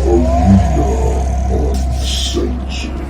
Arena Uncensored.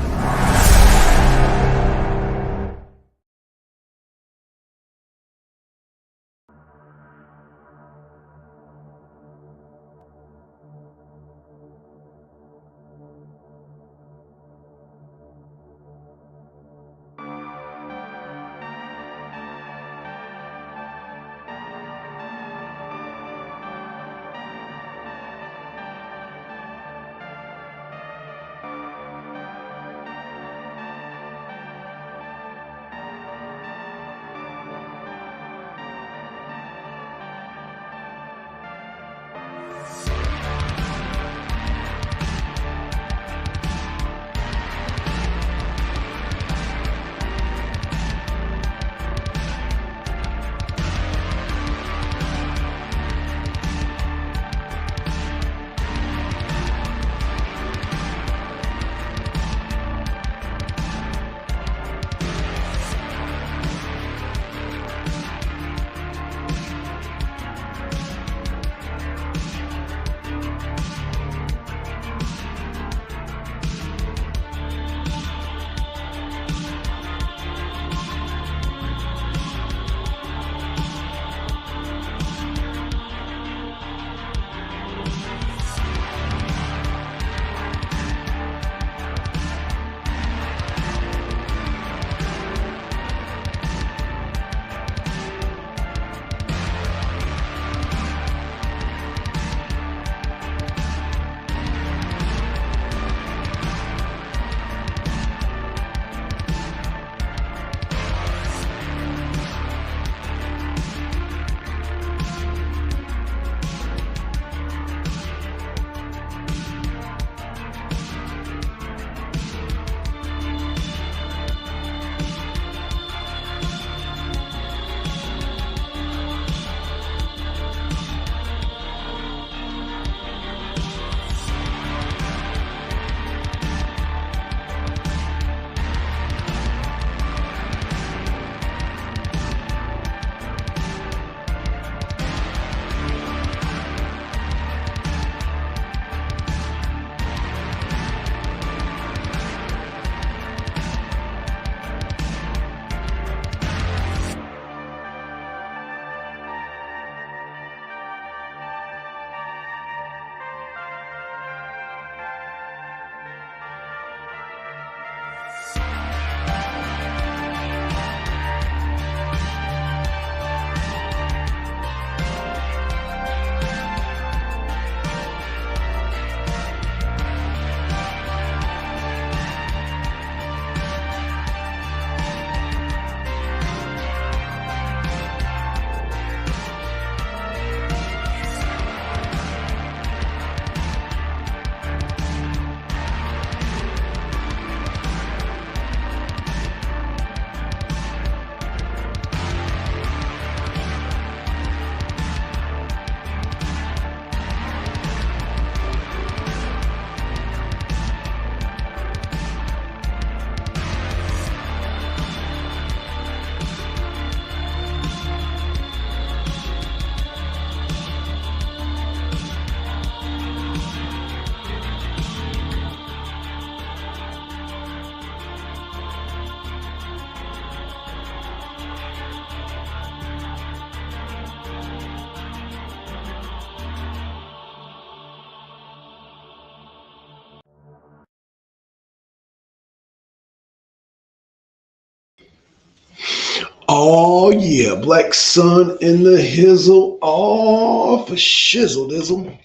Oh yeah, Black Sun in the Hizzle. Oh, for shizzle dizzle.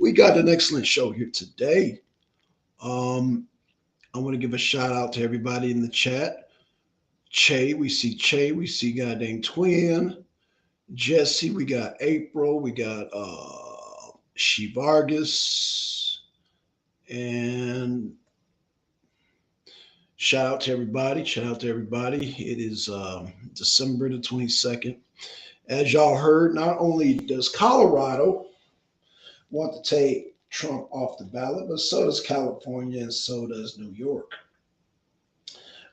We got an excellent show here today. Um, I want to give a shout out to everybody in the chat. Che, we see goddamn Twin, Jesse, we got April, we got She Vargas, and shout out to everybody. Shout out to everybody. It is December the 22nd. As y'all heard, not only does Colorado want to take Trump off the ballot, but so does California and so does New York.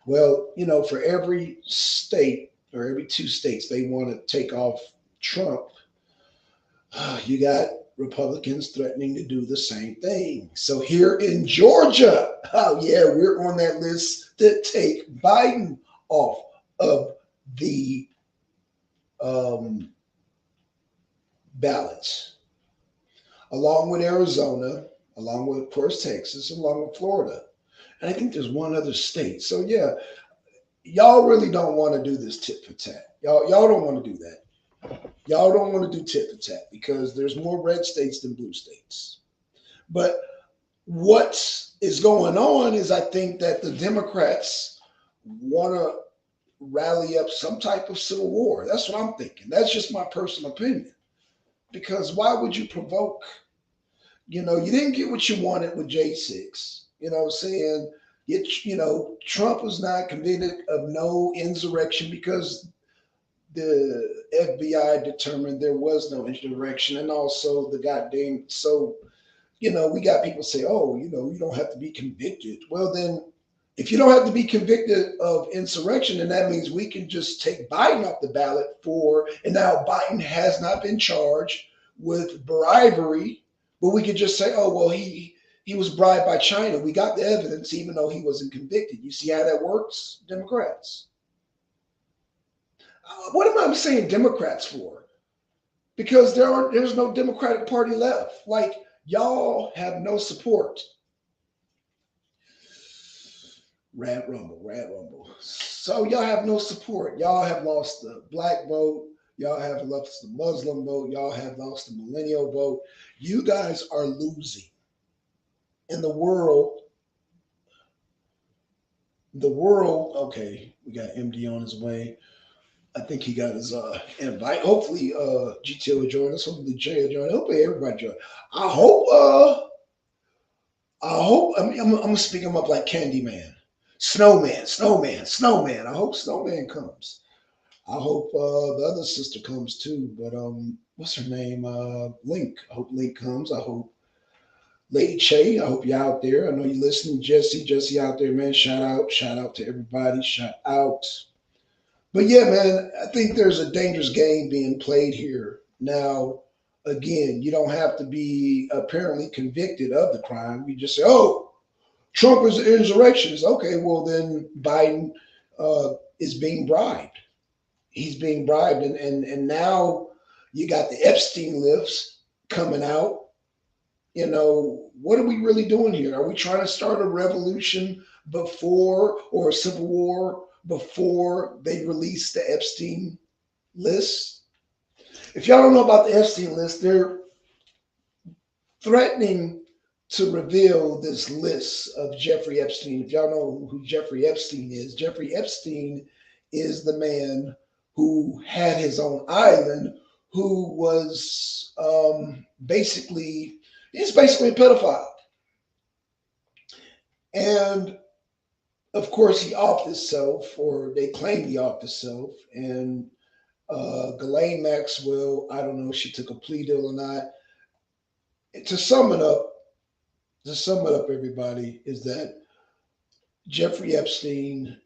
Well, for every state or every two states they want to take off Trump, you got Republicans threatening to do the same thing. So here in Georgia, oh yeah, we're on that list to take Biden off of the um, ballots, along with Arizona, along with, of course, Texas, along with Florida. And I think there's one other state. So yeah, y'all really don't want to do this tit for tat. Y'all don't want to do that. Y'all don't want to do tit for tat because there's more red states than blue states. But what is going on is I think that the Democrats want to rally up some type of civil war. That's what I'm thinking. That's just my personal opinion. Because why would you provoke? You didn't get what you wanted with J6. You know what I'm saying? Trump was not convicted of no insurrection because the FBI determined there was no insurrection. And also the goddamn, so, we got people say, oh, you don't have to be convicted. Well, then, if you don't have to be convicted of insurrection, then that means we can just take Biden off the ballot and now Biden has not been charged with bribery, but we could just say, oh, well, he was bribed by China. We got the evidence, even though he wasn't convicted. You see how that works, Democrats? What am I saying Democrats for? Because there's no Democratic Party left. Like, y'all have no support. Rad Rumble, Rad Rumble. So y'all have no support. Y'all have lost the black vote. Y'all have lost the Muslim vote. Y'all have lost the millennial vote. You guys are losing. In the world, okay, we got MD on his way. I think he got his invite. Hopefully, GTO will join us. Hopefully, Jay will join us. Hopefully, everybody join. I hope. I'm gonna speak him up like Candyman, Snowman, Snowman, Snowman. I hope Snowman comes. I hope the other sister comes too. But what's her name? Link. I hope Link comes. I hope Lady Che. I hope you're out there. I know you're listening, Jesse. Jesse out there, man. Shout out to everybody. Shout out. But yeah, man, I think there's a dangerous game being played here. Now, again, you don't have to be apparently convicted of the crime. You just say, oh, Trump is an insurrectionist. Okay, well, then Biden is being bribed. He's being bribed. And now you got the Epstein list coming out. What are we really doing here? Are we trying to start a revolution before or a civil war before they release the Epstein list? If y'all don't know about the Epstein list, they're threatening to reveal this list of Jeffrey Epstein. If y'all know who Jeffrey Epstein is the man who had his own island, who was he's basically a pedophile. And of course, he offed himself, or they claim he offed himself. And Ghislaine Maxwell, I don't know if she took a plea deal or not. To sum it up, everybody, is that Jeffrey Epstein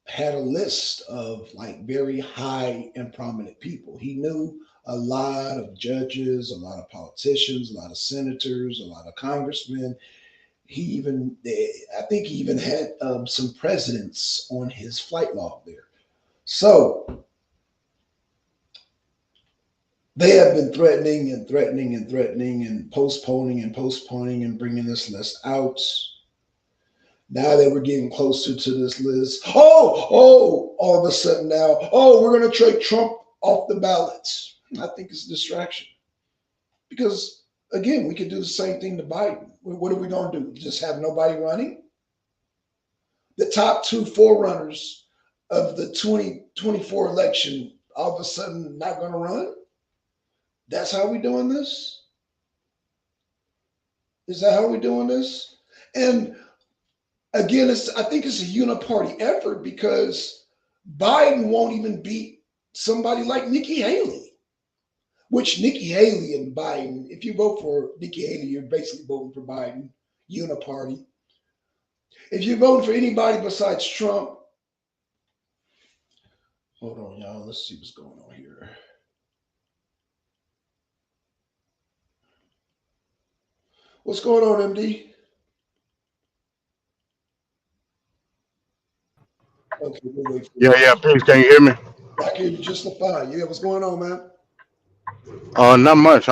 had a list of like very high and prominent people. He knew a lot of judges, a lot of politicians, a lot of senators, a lot of congressmen. I think he even had some presidents on his flight log there. So they have been threatening and threatening and threatening and postponing and bringing this list out. Now that we're getting closer to this list, all of a sudden now, we're going to take Trump off the ballots. I think it's a distraction because, again, we could do the same thing to Biden. What are we going to do? Just have nobody running? The top two forerunners of the 2024 election all of a sudden not going to run? That's how we're doing this? Is that how we're doing this? And again, I think it's a uniparty effort because Biden won't even beat somebody like Nikki Haley, which Nikki Haley and Biden, if you vote for Nikki Haley, you're basically voting for Biden, uniparty. If you're voting for anybody besides Trump, hold on, y'all. Let's see what's going on here. What's going on, MD? Okay, we'll wait for Yeah, you. yeah, please. Can you hear me? I can hear you just fine. Yeah, what's going on, man? Not much.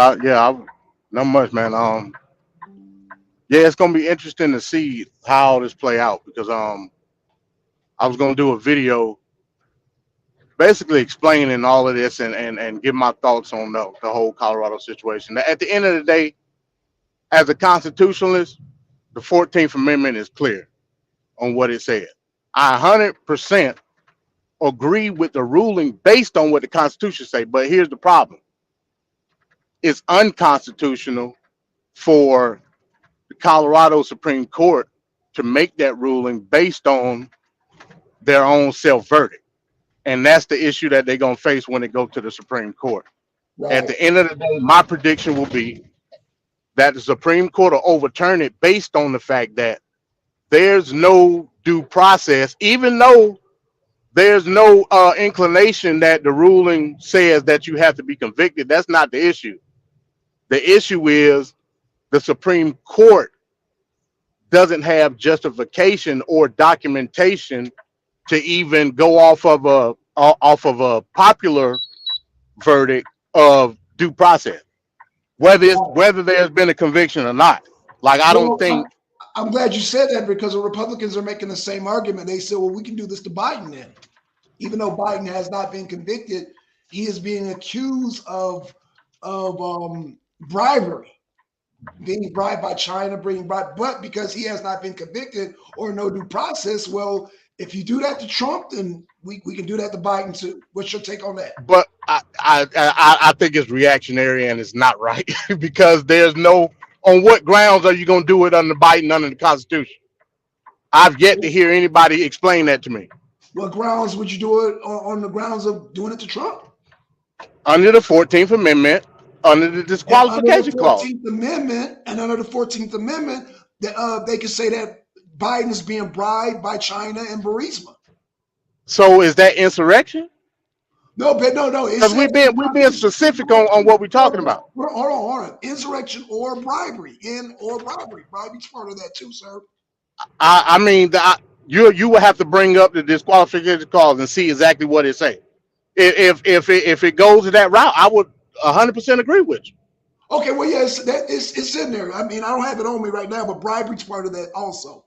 Not much, man. Yeah, it's gonna be interesting to see how this play out because I was gonna do a video basically explaining all of this and give my thoughts on the whole Colorado situation. At the end of the day, as a constitutionalist, the 14th Amendment is clear on what it says. I 100% agree with the ruling based on what the Constitution say, but here's the problem: it's unconstitutional for the Colorado Supreme Court to make that ruling based on their own self verdict. And that's the issue that they're going to face when they go to the Supreme Court. At Right. the end of the day, my prediction will be that the Supreme Court will overturn it based on the fact that there's no due process, even though there's no inclination that the ruling says that you have to be convicted. That's not the issue. The issue is the Supreme Court doesn't have justification or documentation to even go off of a popular verdict of due process, Right. whether there's been a conviction or not. Like I don't Well, think, I'm glad you said that because the Republicans are making the same argument. They said, well, we can do this to Biden then. Even though Biden has not been convicted, he is being accused of bribery, being bribed by China, being bribed, but because he has not been convicted or no due process, well, if you do that to Trump, then we can do that to Biden too. What's your take on that? but I think it's reactionary and it's not right because there's no, on what grounds are you going to do it under Biden under the Constitution? I've yet to hear anybody explain that to me. What grounds would you do it on the grounds of doing it to Trump? Under the 14th Amendment, under the And under the disqualification clause. 14th Amendment, they can say that Biden is being bribed by China and Burisma. So is that insurrection? No, but no. It Because says we're being specific on what we're talking about. hold on. Insurrection or bribery. Bribery's part of that too, sir. I mean, you will have to bring up the disqualification clause and see exactly what it says. If it goes to that route, I would 100% agree with you. Okay, well, yeah, it's in there. I mean, I don't have it on me right now, but bribery's part of that also.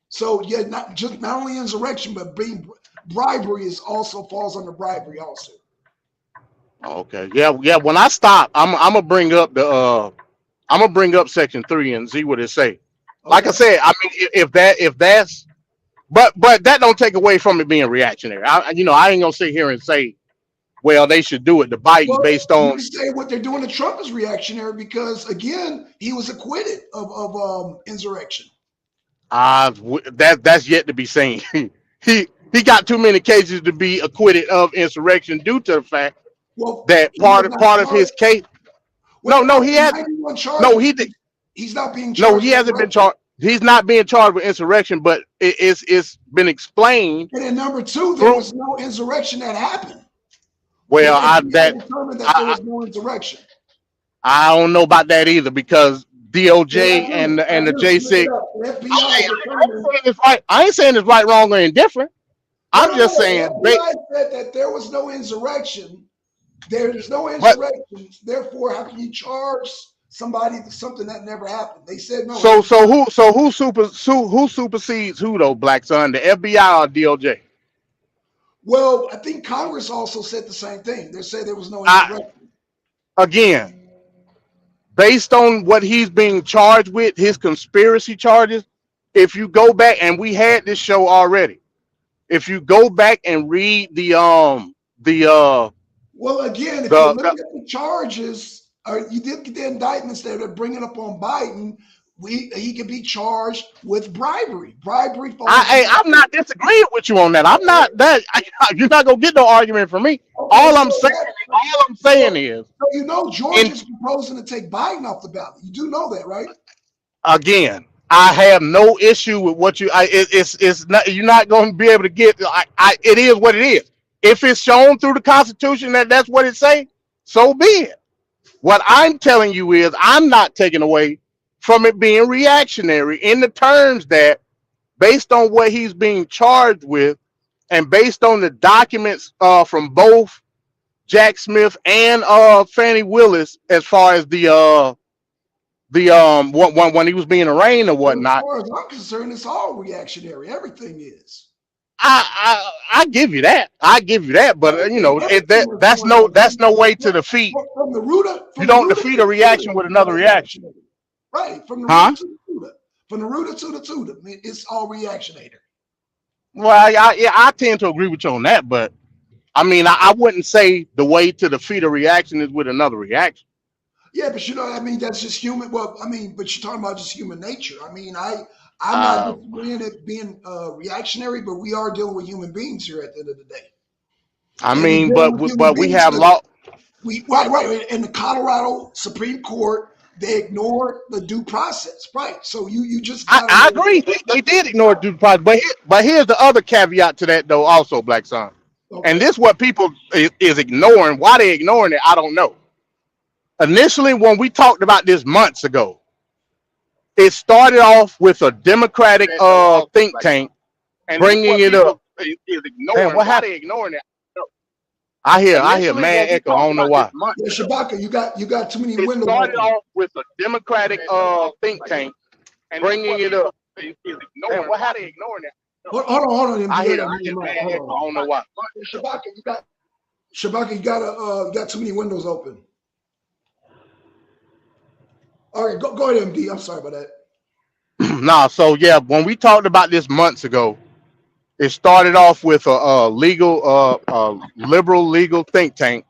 So yeah, not only insurrection, but being bribery is also falls under bribery also. Okay, yeah, yeah. When I stop, I'm gonna bring up I'm gonna bring up section 3 and see what it say. Like I Okay. said, I mean, if that's, but that don't take away from it being reactionary. I ain't gonna sit here and say, well, they should do it to Biden Well, based you on. can say what they're doing to Trump is reactionary because again, he was acquitted of insurrection. That's yet to be seen. He got too many cases to be acquitted of insurrection due to the fact Well, that he was not part of charged. his case. Well, No, he he has. might be one charge, No, but he did. he's not being No, charged he with hasn't been insurrection. charged. He's not being charged with insurrection, but it's been explained And then number two, there through. was no insurrection that happened. The Well, FBI determined that there I was no insurrection. I don't know about that either because Well, I DOJ do. and I the do. Look it J6. up. The FBI I ain't determined. saying it's right. I ain't saying it's right, wrong, or indifferent. No, I'm no, no. just The saying, FBI said that there was no insurrection. There is no but insurrection. Therefore, how can you charge somebody for something that never happened? They said no. who supersedes who though, Black Son, the FBI or DOJ? Well, I think Congress also said the same thing. They said there was no I insurrection. Again, based on what he's being charged with, his conspiracy charges. If you go back, and we had this show already, if you go back and read Well, again, if you look the at the charges, or you look at the indictments that are bringing up on Biden, he could be charged with bribery. Bribery falls under. I'm not disagreeing with you on that. I'm not that. You're not gonna get no argument from me. Okay, All so I'm saying, all I'm saying is, in Georgia's proposing to take Biden off the ballot. You do know that, right? again, I have no issue with what you. It's not. You're not going to be able to get. It is what it is. If it's shown through the Constitution that that's what it say, so be it. What I'm telling you is, I'm not taking away from it being reactionary in the terms that, based on what he's being charged with, and based on the documents from both Jack Smith and Fannie Willis, as far as when he was being arraigned or Well, as whatnot. far as I'm concerned, it's all reactionary. Everything is. I give you that. I give you that. But Everything that's that's going on. no way to defeat. From the rooter, You from the don't rooter defeat to a the tutor, reaction with it's another all reaction, reactionary. Right, from the rooter huh? to the tutor. From the rooter to the tutor, I mean, it's all reactionary. Well, I tend to agree with you on that, but I mean, I wouldn't say the way to defeat a reaction is with another reaction. Yeah, but I mean, that's just human. Well, I mean, but you're talking about just human nature. I mean, I'm not Uh, disagreeing it being reactionary, but we are dealing with human beings here at the end of the day, I and we're mean, dealing with human we beings have because law. right. In the Colorado Supreme Court, they ignored the due process. Right. So you just gotta I agree. They did ignore due process, but here's the other caveat to that, though. Also, Black Son, and okay. this what people is ignoring. Why they ignoring it, I don't know. Initially, when we talked about this months ago, it started off with a Democratic think tank And this bringing what it up. people is Man, ignoring. what Why happened? they ignoring it? I hear Initially, mad when we echo. I talked don't know about this why. months Yeah, ago, Shabaka, you got too many It windows started open. off with a Democratic think tank and this bringing what it up. people is Man, ignoring. what Why they happened? ignoring it? Hold on, MD. I I got to hear mute mad him out. Hold echo. I on. don't know why. Shabaka, you got too many windows open. All right, go ahead, MD. I'm sorry about that. Nah, so yeah, when we talked about this months ago, it started off with a liberal legal think tank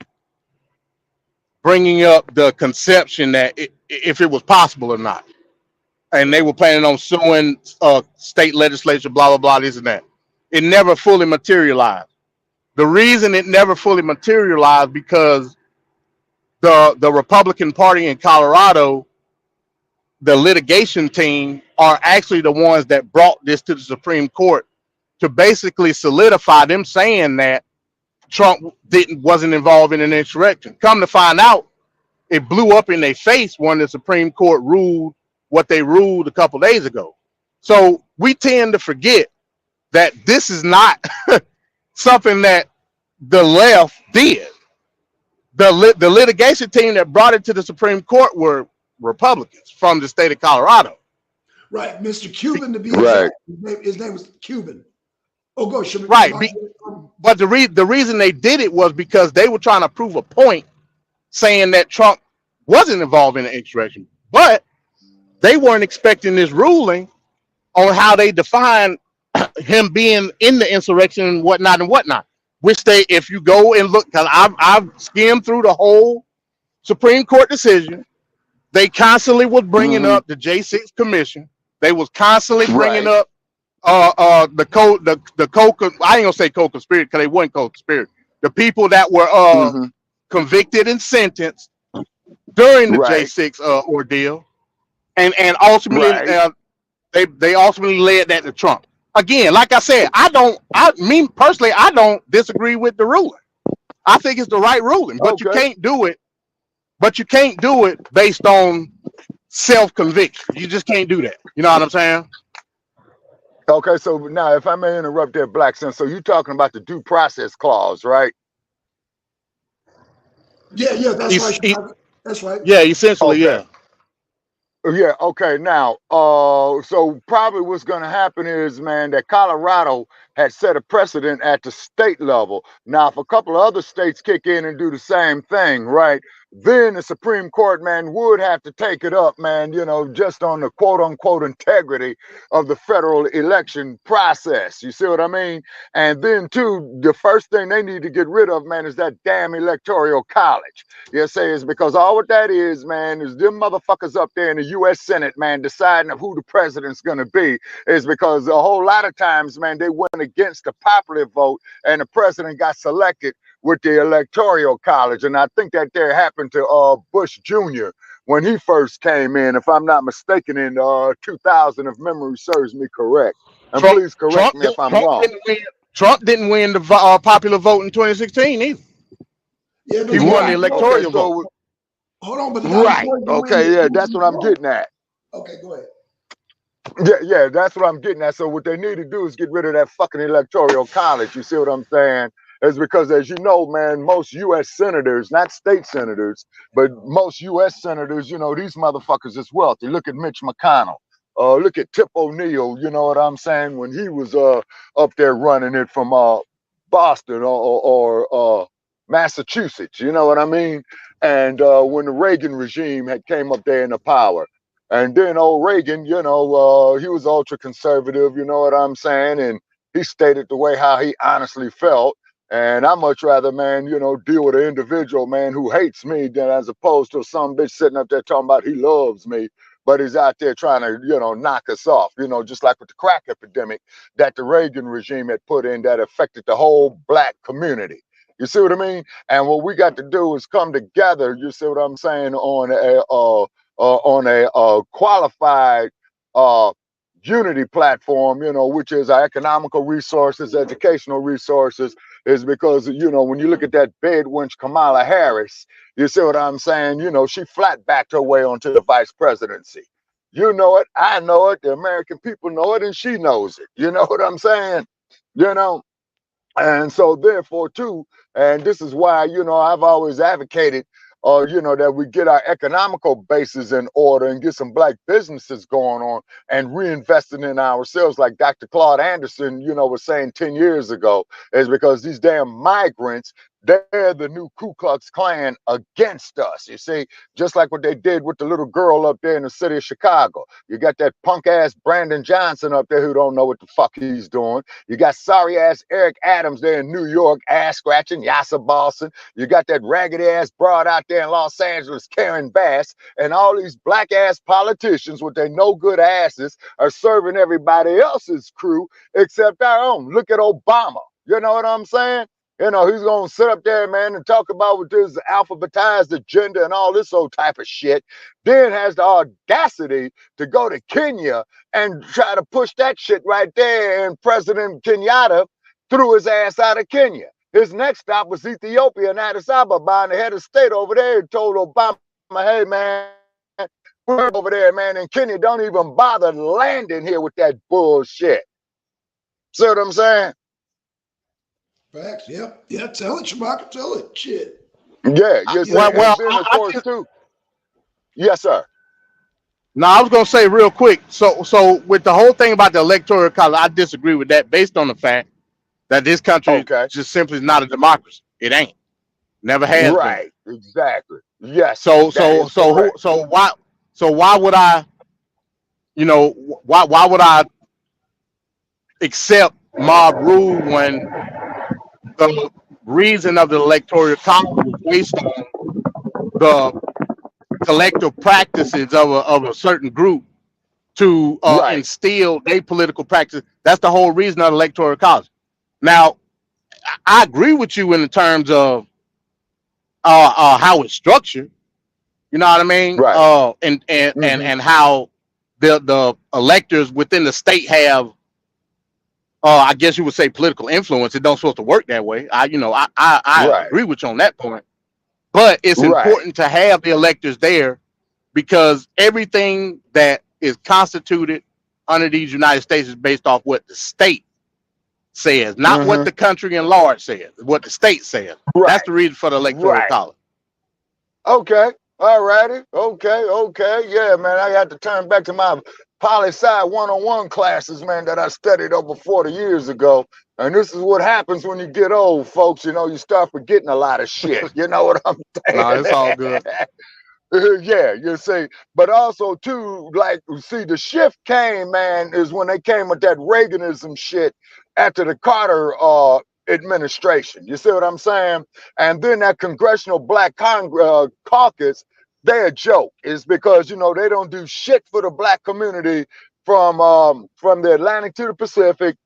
bringing up the conception that if it was possible or not, and they were planning on suing state legislature, blah blah blah, this and that. It never fully materialized. The reason it never fully materialized because the Republican Party in Colorado, the litigation team, are actually the ones that brought this to the Supreme Court to basically solidify them saying that Trump wasn't involved in an insurrection. Come to find out, it blew up in their face when the Supreme Court ruled what they ruled a couple days ago. So we tend to forget that this is not something that the left did. The litigation team that brought it to the Supreme Court were Republicans from the state of Colorado. Right, Mr. Cuban to be Right. exact. His name was Cuban. Oh, go Right. Shabaka. But the reason they did it was because they were trying to prove a point saying that Trump wasn't involved in the insurrection. But they weren't expecting this ruling on how they define him being in the insurrection and whatnot. Which they, if you go and look, because I've skimmed through the whole Supreme Court decision, they constantly was bringing up the J6 Commission. They was constantly bringing Right. up the I ain't gonna say co-conspirator because they weren't co-conspirator. The people that were convicted and sentenced during the Right. J6 ordeal, and ultimately Right. they ultimately led that to Trump. Again, like I said, me personally, I don't disagree with the ruling. I think it's the right ruling, but you Okay. can't do it. But you can't do it based on self-conviction. You just can't do that. You know what I'm saying? Okay. So now, if I may interrupt there, Black Son. So you're talking about the due process clause, right? Yeah, that's He's, right. he, That's right. yeah, essentially, Okay. yeah. Yeah, okay. Now, so probably what's going to happen is, man, that Colorado had set a precedent at the state level. Now, if a couple of other states kick in and do the same thing, right, then the Supreme Court, man, would have to take it up, man, just on the quote unquote integrity of the federal election process. You see what I mean? And then, too, the first thing they need to get rid of, man, is that damn electoral college. You say is because all what that is, man, is them motherfuckers up there in the U.S. Senate, man, deciding of who the president's gonna be, is because a whole lot of times, man, they went against the popular vote and the president got selected with the electoral college. And I think that there happened to Bush Jr. when he first came in, if I'm not mistaken, in 2000, if memory serves me correct. And Trump, please correct me if I'm wrong. Trump didn't win the popular vote in 2016 either. Yeah, but He you won got the Right. Okay. electoral vote. So hold on, but the guy right. before you win Okay. the Yeah, that's what I'm vote. getting at. Okay, go ahead. Yeah, that's what I'm getting at. So what they need to do is get rid of that fucking electoral college. You see what I'm saying? Is because, as you know, man, most U.S. senators, not state senators, but most U.S. senators, these motherfuckers is wealthy. Look at Mitch McConnell. Look at Tip O'Neill. You know what I'm saying? When he was up there running it from Boston or Massachusetts. You know what I mean? And when the Reagan regime had came up there into power. And then old Reagan, he was ultra conservative, you know what I'm saying? And he stated the way how he honestly felt. And I much rather, man, deal with an individual, man, who hates me than as opposed to some bitch sitting up there talking about he loves me, but he's out there trying to, knock us off, just like with the crack epidemic that the Reagan regime had put in that affected the whole black community. You see what I mean? And what we got to do is come together, you see what I'm saying, on a qualified unity platform, which is our economical resources, educational resources, is because, when you look at that bed wench Kamala Harris, you see what I'm saying? She flat backed her way onto the vice presidency. You know it, I know it, the American people know it, and she knows it. You know what I'm saying? You know, and so therefore too, and this is why, I've always advocated, that we get our economical bases in order and get some black businesses going on and reinvesting in ourselves, like Dr. Claude Anderson, was saying 10 years ago, is because these damn migrants, they're the new Ku Klux Klan against us. You see, just like what they did with the little girl up there in the city of Chicago. You got that punk ass Brandon Johnson up there who don't know what the fuck he's doing. You got sorry ass Eric Adams there in New York, ass scratching, Yassa Boston. You got that raggedy ass broad out there in Los Angeles, Karen Bass, and all these black ass politicians with their no good asses are serving everybody else's crew except our own. Look at Obama. You know what I'm saying? He's going to sit up there, man, and talk about with this alphabetized agenda and all this old type of shit. Then has the audacity to go to Kenya and try to push that shit right there. And President Kenyatta threw his ass out of Kenya. His next stop was Ethiopia and Addis Ababa, and the head of state over there told Obama, hey, man, we're over there, man, and Kenya don't even bother landing here with that bullshit. See what I'm saying? Facts. Yep. Yeah. Tell it, Shabaka. Tell it. Shit. Yeah. You see, well, then of course too. Yes, sir. No, I was gonna say real quick. So with the whole thing about the electoral college, I disagree with that based on the fact that this country Okay. just simply is not a democracy. It ain't. Never has been. Right. Exactly. Yes. So That so is so who correct. so why would I why would I accept mob rule when the reason of the electoral college was based on the collective practices of a certain group to Right. instill their political practice. That's the whole reason of the electoral college. Now, I agree with you in the terms of how it's structured. You know what I mean? Right. Mm-hmm. And how the electors within the state have, I guess you would say, political influence. It don't supposed to work that way. I Right. agree with you on that point. But it's Right. important to have the electors there because everything that is constituted under these United States is based off what the state says, not what Mm-hmm. the country and large says, what the state says. That's Right. the reason for the electoral Right. college. Okay. All righty. Okay. Okay. Yeah, man. I got to turn back to my poli-sci 101 classes, man, that I studied over 40 years ago. And this is what happens when you get old, folks. You start forgetting a lot of shit. You know what I'm No, it's all good. saying? Yeah, you see, but also too, like, see, the shift came, man, is when they came with that Reaganism shit after the Carter administration. You see what I'm saying? And then that Congressional Black Caucus, they're a joke. Is because they don't do shit for the black community from the Atlantic to the Pacific,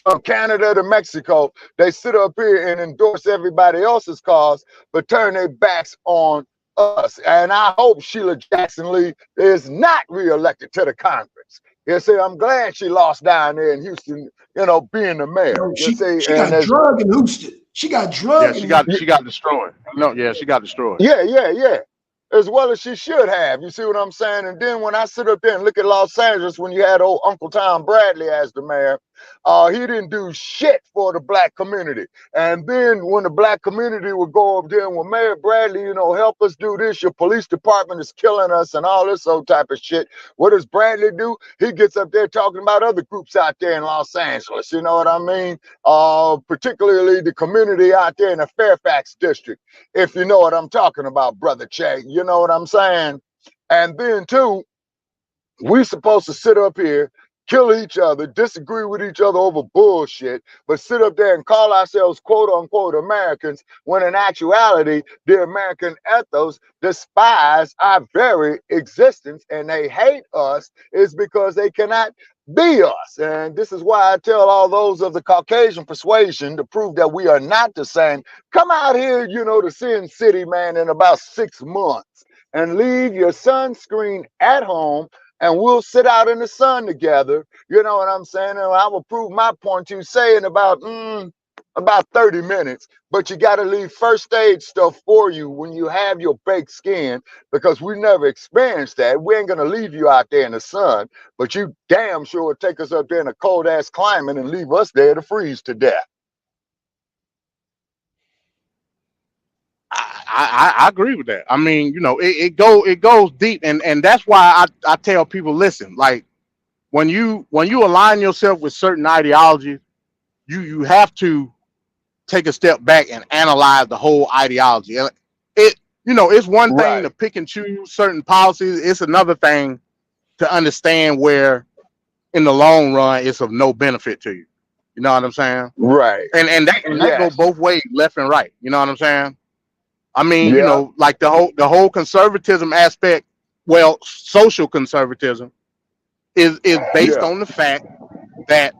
from Canada to Mexico. They sit up here and endorse everybody else's cause, but turn their backs on us. And I hope Sheila Jackson Lee is not reelected to the Congress. You see, I'm glad she lost down there in Houston, being the mayor. Yo, You see, she and got as drug in Houston. She got Yeah, drug in she Houston. got destroyed. No, yeah, she got destroyed. yeah. as well as she should have. You see what I'm saying? And then when I sit up there and look at Los Angeles, when you had old Uncle Tom Bradley as the mayor, he didn't do shit for the black community. And then when the black community would go up there and, well, Mayor Bradley, you know, help us do this. Your police department is killing us and all this old type of shit. What does Bradley do? He gets up there talking about other groups out there in Los Angeles. You know what I mean? Particularly the community out there in the Fairfax district, if you know what I'm talking about, Brother Che. You know what I'm saying? And then, too, we supposed to sit up here, kill each other, disagree with each other over bullshit, but sit up there and call ourselves quote unquote Americans, when in actuality, the American ethos despise our very existence and they hate us is because they cannot be us. And this is why I tell all those of the Caucasian persuasion to prove that we are not the same. Come out here, you know, to Sin City, man, in about 6 months and leave your sunscreen at home, and we'll sit out in the sun together. You know what I'm saying? And I will prove my point to you, say in about 30 minutes. But you got to leave first aid stuff for you when you have your baked skin, because we never experienced that. We ain't going to leave you out there in the sun, but you damn sure would take us up there in a cold ass climate and leave us there to freeze to death. I agree with that. I mean, you know, it goes deep, and that's why I tell people, listen, like when you align yourself with certain ideologies, you have to take a step back and analyze the whole ideology. And it's one thing to pick and choose certain policies. It's another thing to understand where in the long run it's of no benefit to you. You know what I'm saying? Right. And that go both ways, left and right. You know what I'm saying? I mean, you Yeah. know, like the whole conservatism aspect, well, social conservatism is based on the fact that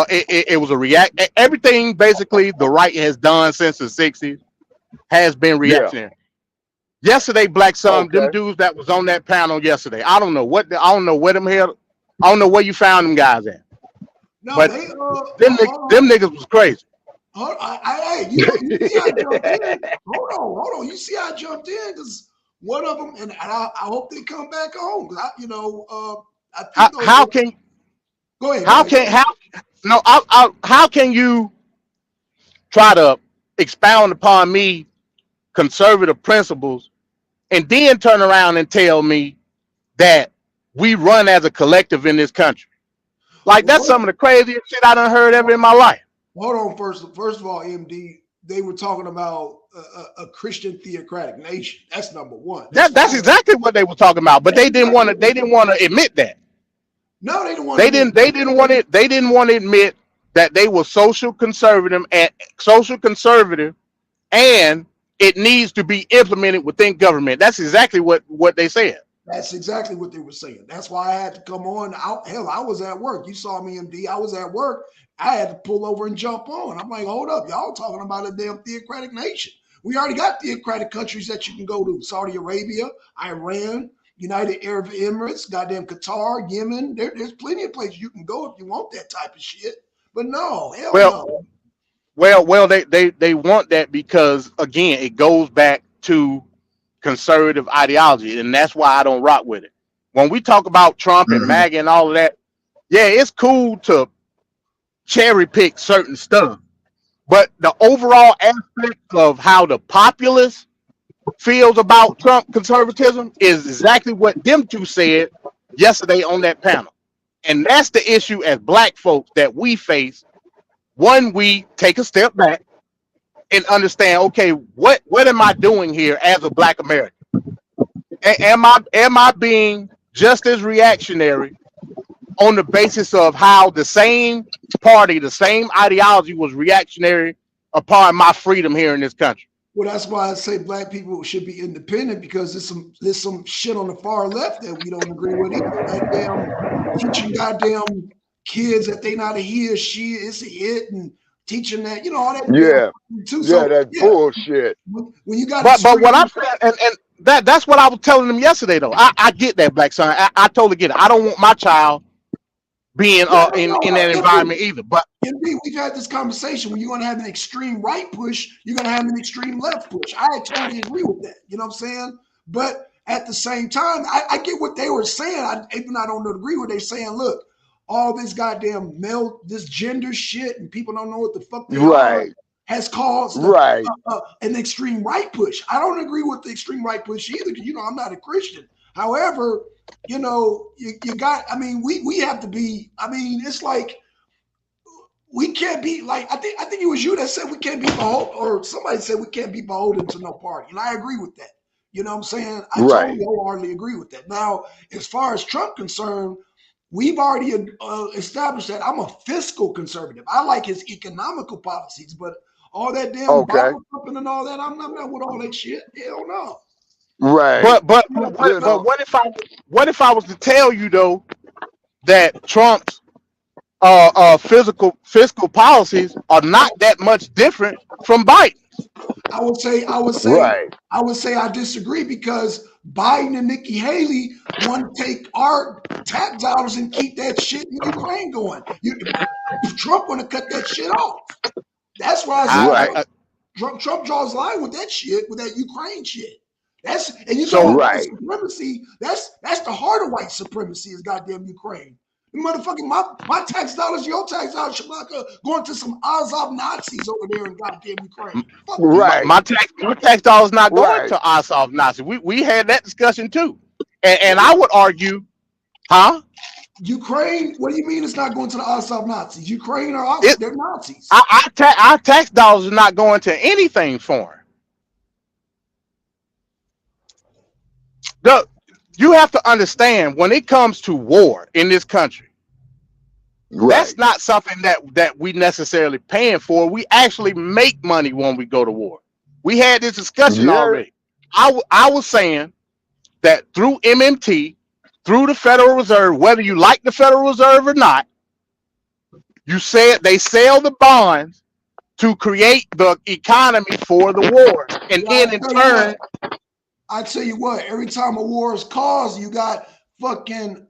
it was a react. Everything basically the right has done since the 60s has been reactionary. Yesterday, Black Sun, them dudes that was on that panel yesterday, I don't know where I don't know where you found them guys at. No, but they them niggas was crazy. You see I jumped in. Hold on. You see I jumped in because one of them, and I hope they come back home. Because I think How can go ahead. How can you try to expound upon me conservative principles and then turn around and tell me that we run as a collective in this country? Like, that's some of the craziest shit I done heard ever in my life. Hold on. First of all, MD, they were talking about a Christian theocratic nation. That's number one. That's exactly what they were talking about. But they didn't want to admit that. No, they didn't want. They didn't want it. They didn't want to admit that they were social conservative, and it needs to be implemented within government. That's exactly what they said. That's exactly what they were saying. That's why I had to come on. I was at work. You saw me, MD. I was at work. I had to pull over and jump on. I'm like, hold up. Y'all talking about a damn theocratic nation. We already got theocratic countries that you can go to. Saudi Arabia, Iran, United Arab Emirates, goddamn Qatar, Yemen. There's plenty of places you can go if you want that type of shit. But no, hell no. Well, they want that because, again, it goes back to conservative ideology, and that's why I don't rock with it. When we talk about Trump and MAGA and all of that, yeah, it's cool to cherry pick certain stuff, but the overall aspect of how the populace feels about Trump conservatism is exactly what them two said yesterday on that panel. And that's the issue as Black folks that we face when we take a step back and understand, okay, what am I doing here as a Black American? Am I being just as reactionary on the basis of how the same party, the same ideology was reactionary upon my freedom here in this country? Well, that's why I say Black people should be independent, because there's some shit on the far left that we don't agree with either. Like damn teaching goddamn kids that they not a he or she is a it, and teaching that, all that. That's bullshit. When you got but what I'm saying, and that's what I was telling them yesterday though. I get that, Black Son. I totally get it. I don't want my child being in that environment either. But indeed, we've had this conversation. When you're going to have an extreme right push, you're going to have an extreme left push. I totally agree with that. You know what I'm saying? But at the same time, I get what they were saying. Even I don't agree with they saying. Look, all this goddamn male, this gender shit, and people don't know what the fuck they are, Right. has caused Right. an extreme right push. I don't agree with the extreme right push either, because I'm not a Christian. However, you got. I mean, we have to be. I mean, it's like we can't be like I think it was you that said we can't be beholden, or somebody said we can't be beholden to no party, and I agree with that. You know what I'm saying? I totally Right. wholeheartedly agree with that. Now, as far as Trump concerned, we've already established that I'm a fiscal conservative. I like his economical policies, but all that damn Okay. Bible thumping and all that, I'm not with all that shit. Hell no. Right. But You know. what if I was to tell you though that Trump's fiscal policies are not that much different from Biden? I would say, I would say, Right. I would say I disagree, because Biden and Nikki Haley want to take our tax dollars and keep that shit in Ukraine going. Trump want to cut that shit off. That's why I say I, Right. I, Trump draws line with that shit, with that Ukraine shit. And you talk so about white Right. supremacy. That's the heart of white supremacy, is goddamn Ukraine. The motherfucking my tax dollars, your tax dollars, Shabaka, going to some Azov Nazis over there in goddamn Ukraine. Fuck you. Right. my tax dollars not going Right. to Ossoff Nazi. We had that discussion too, and I would argue, huh? Ukraine, what do you mean it's not going to the Azov Nazis? Ukraine are It they're Nazis. our tax dollars are not going to anything foreign. The, you have to understand when it comes to war in this country, Right. that's not something that we necessarily paying for. We actually make money when we go to war. We had this discussion Yeah. already. I was saying that through MMT, through the Federal Reserve, whether you like the Federal Reserve or not, you said they sell the bonds to create the economy for the war, and Well, then in turn, I tell you what, every time a war is caused, you got fucking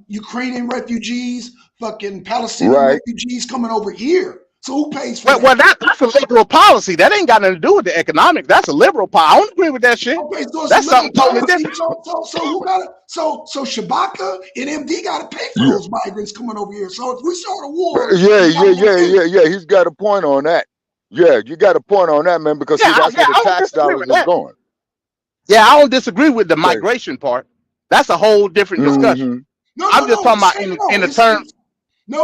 Ukrainian refugees, fucking Palestinian Right. refugees coming over here. So who pays for that? well, that's a liberal policy. That ain't got nothing to do with the economic. That's a liberal policy. I don't agree with that shit. Okay, so it's a That's liberal something totally policy. different. So who got it? So Shabaka and MD got to pay for Yeah. those migrants coming over here. So if we start a war, Yeah. we got Yeah. to Yeah. pay. Yeah. Yeah. He's got a point on that. Yeah, you got a point on that, man, because see, that's where the I don't tax disagree dollars with is that. going. Yeah, I don't disagree with the Okay. migration part. That's a whole different No, discussion. Mm-hmm. I'm just no. talking It's about the same. in No, the terms.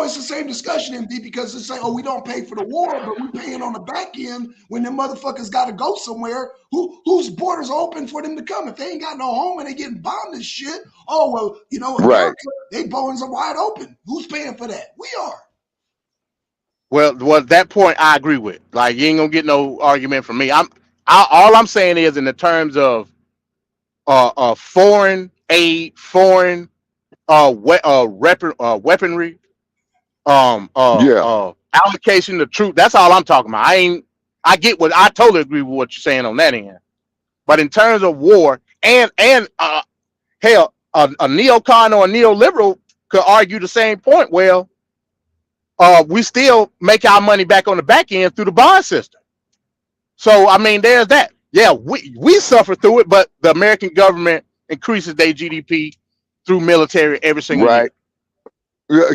it's the same discussion, MD, because it's like, oh, we don't pay for the war, but we're paying on the back end when the motherfuckers got to go somewhere. Whose borders are open for them to come? If they ain't got no home and they getting bombed and shit, oh well, Right. America, they borders are wide open. Who's paying for that? We are. Well, that point I agree with. Like you ain't gonna get no argument from me. All I'm saying is in the terms of foreign aid, foreign weaponry, Yeah. allocation of troop. That's all I'm talking about. I get what I totally agree with what you're saying on that end. But in terms of war and hell, a neocon or a neoliberal could argue the same point. Well, we still make our money back on the back end through the bond system. So I mean, there's that. Yeah, we suffer through it, but the American government increases their GDP through military every single year. Right.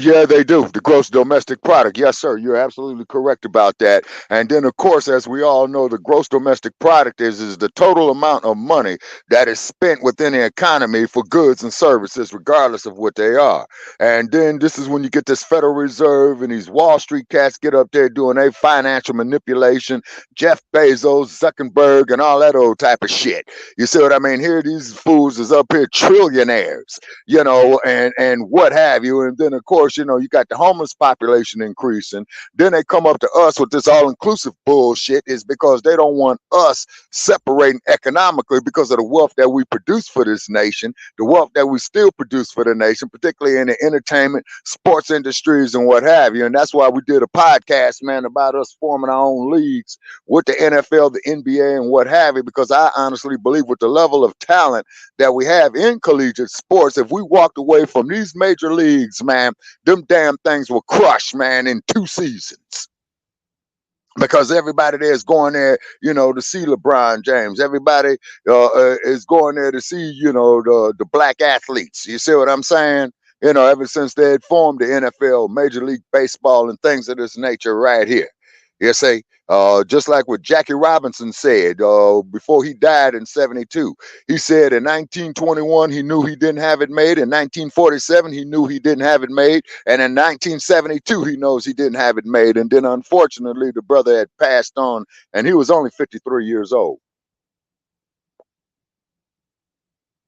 Yeah, they do. The gross domestic product. Yes, sir. You're absolutely correct about that. And then, of course, as we all know, the gross domestic product is the total amount of money that is spent within the economy for goods and services, regardless of what they are. And then this is when you get this Federal Reserve and these Wall Street cats get up there doing a financial manipulation. Jeff Bezos, Zuckerberg, and all that old type of shit. You see what I mean? Here, these fools is up here trillionaires, and what have you. And then, of course, you got the homeless population increasing. Then they come up to us with this all-inclusive bullshit, is because they don't want us separating economically because of the wealth that we produce for this nation, the wealth that we still produce for the nation, particularly in the entertainment, sports industries, and what have you. And that's why we did a podcast, man, about us forming our own leagues with the NFL, the NBA, and what have you, because I honestly believe with the level of talent that we have in collegiate sports, if we walked away from these major leagues, man, them damn things will crush, man, in 2 seasons. because everybody there is going there, to see LeBron James. Everybody is going there to see, the black athletes. You see what I'm saying? Ever since they had formed the NFL, Major League Baseball, and things of this nature right here. You see, just like what Jackie Robinson said before he died in 72. He said in 1921, he knew he didn't have it made. In 1947, he knew he didn't have it made. And in 1972, he knows he didn't have it made. And then, unfortunately, the brother had passed on, and he was only 53 years old.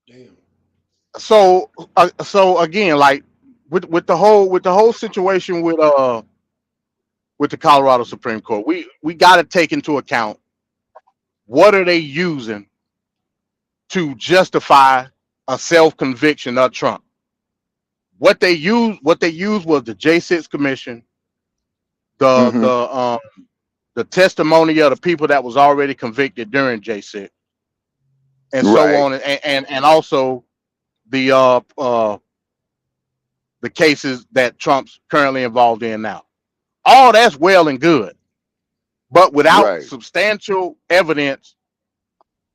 Damn. So again, like with the whole situation with the Colorado Supreme Court, we got to take into account what are they using to justify a self conviction of Trump. What they used was the J6 Commission, the Mm-hmm. the um the testimony of the people that was already convicted during J6, and so Right. on, and also the the cases that Trump's currently involved in now. All that's well and good, but without Right. substantial evidence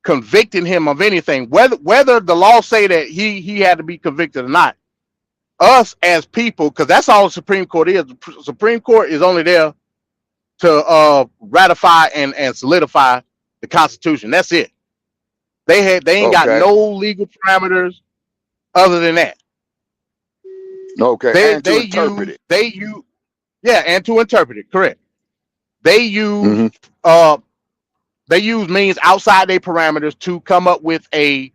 convicting him of anything, whether the law say that he had to be convicted or not, us as people, because that's all the Supreme Court is. The Supreme Court is only there to ratify and solidify the Constitution. That's it. They ain't got Okay. no legal parameters other than that. Okay. They And to they interpret use it. they use yeah, and to interpret it, correct. They use Mm-hmm. uh they use means outside their parameters to come up with a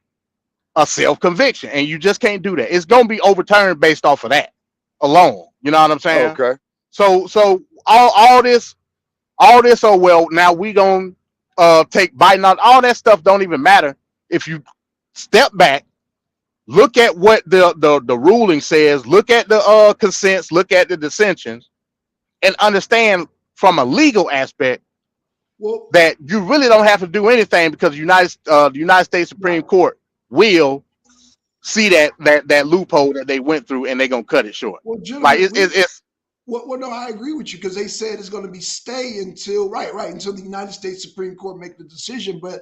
self conviction, and you just can't do that. It's gonna be overturned based off of that alone. You know what I'm saying? Okay. So all this. Oh well, now we gonna take Biden out. All that stuff don't even matter if you step back, look at what the ruling says, look at the consents, look at the dissensions, and understand from a legal aspect Well, that you really don't have to do anything because the United States Supreme right. Court will see that loophole that they went through, and they're gonna cut it short. Well, Like gentlemen, it's well, no, I agree with you because they said it's going to be stay until right until the United States Supreme Court make the decision. But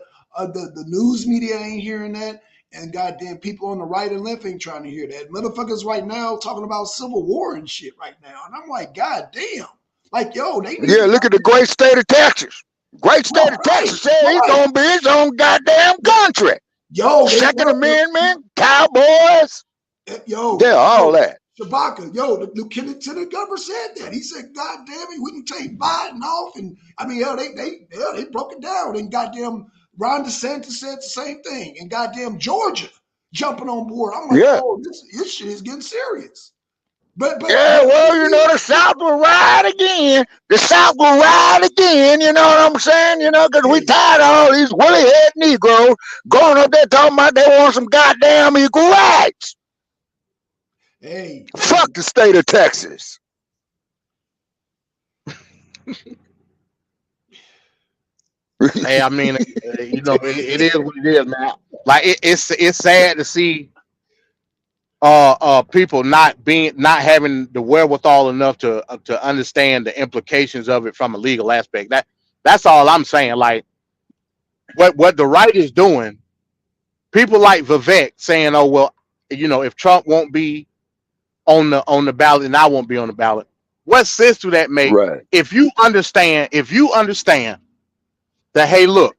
the news media ain't hearing that, and goddamn people on the right and left ain't trying to hear that. Motherfuckers right now talking about civil war and shit right now, and I'm like, goddamn, like yo, they need Yeah, to look at the great state of Texas. Great state of right, Texas said he's right. gonna be his own goddamn country. Yo, they Second were Amendment, cowboys, yo, yeah, all yo, that. Shabaka, yo, the lieutenant governor said that. He said, God damn it, we can take Biden off. And I mean, yo, they broke it down. And goddamn Ron DeSantis said the same thing. And goddamn Georgia jumping on board. I'm like, Yeah. oh, this shit is getting serious. But Yeah, well, the South will ride again. The South will ride again, you know what I'm saying? Because we hey, tired of all these woolly-head Negroes going up there talking about they want some goddamn equal rights. hey, Fuck the state of Texas. hey, I mean, it is what it is, man. Like it's sad to see people not having the wherewithal enough to understand the implications of it from a legal aspect. That's all I'm saying. Like what the right is doing, people like Vivek saying, oh well, if Trump won't be on the ballot and I won't be on the ballot, what sense do that make? Right. If you understand that, hey, look,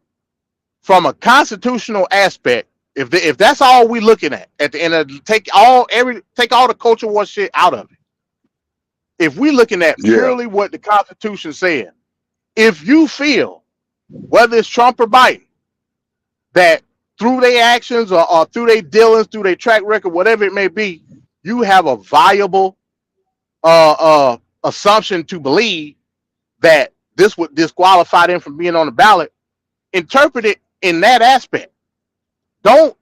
from a constitutional aspect, if that's all we looking at the end of take all the culture war shit out of it. If we looking at Yeah. purely what the Constitution said, if you feel, whether it's Trump or Biden, that through their actions or through their dealings, through their track record, whatever it may be, you have a viable assumption to believe that this would disqualify them from being on the ballot, interpret it in that aspect. Don't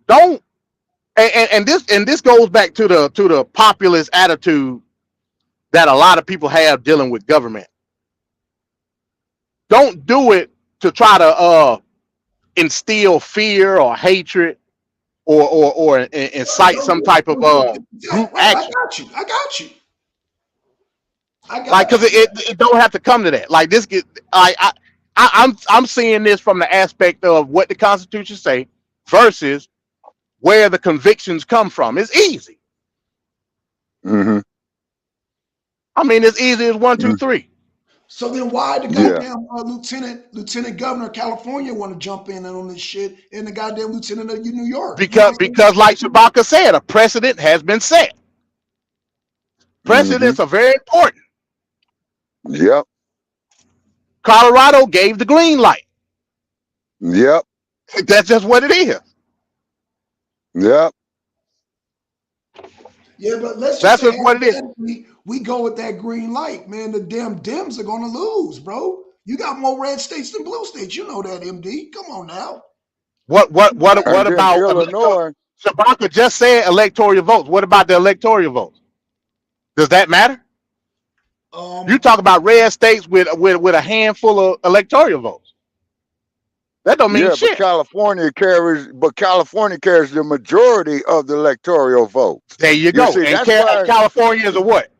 and this goes back to the populist attitude that a lot of people have dealing with government. Don't do it to try to instill fear or hatred or incite some type of group I action. got you. I got you. I Like, got because you. it don't have to come to that. Like this get I'm seeing this from the aspect of what the Constitution say versus where the convictions come from. It's easy. Mm-hmm. I mean, it's easy as one, two, Mm. three. So then why the Yeah. goddamn lieutenant governor of California want to jump in on this shit and the goddamn lieutenant of New York? Because like Shabaka said, a precedent has been set. Mm-hmm. Precedents are very important. Yep. Colorado gave the green light. Yep. That's just what it is. Yep. Yeah, but let's just That's say just what it is. hypothetically, we go with that green light, man. The damn Dems are gonna lose, bro. You got more red states than blue states. You know that, MD. Come on now. What And then about Illinois. Shabaka just said electoral votes? What about the electoral votes? Does that matter? You talk about red states with a handful of electoral votes. That don't mean Yeah, but shit. California carries the majority of the electoral votes. There you You go. see, And that's why California is a what?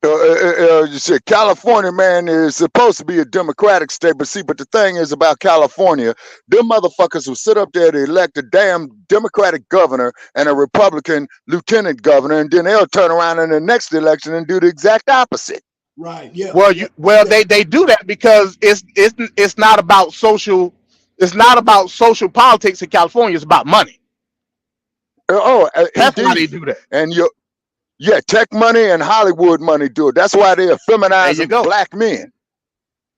you see, California, man, is supposed to be a Democratic state, but the thing is about California, them motherfuckers will sit up there to elect a damn Democratic governor and a Republican lieutenant governor, and then they'll turn around in the next election and do the exact opposite. Right. Yeah. Well, Yeah. they do that because it's not about social. It's not about social politics in California. It's about money. That's why they Indeed. do that. And yeah, tech money and Hollywood money do it. That's why they're There you feminizing go. black men.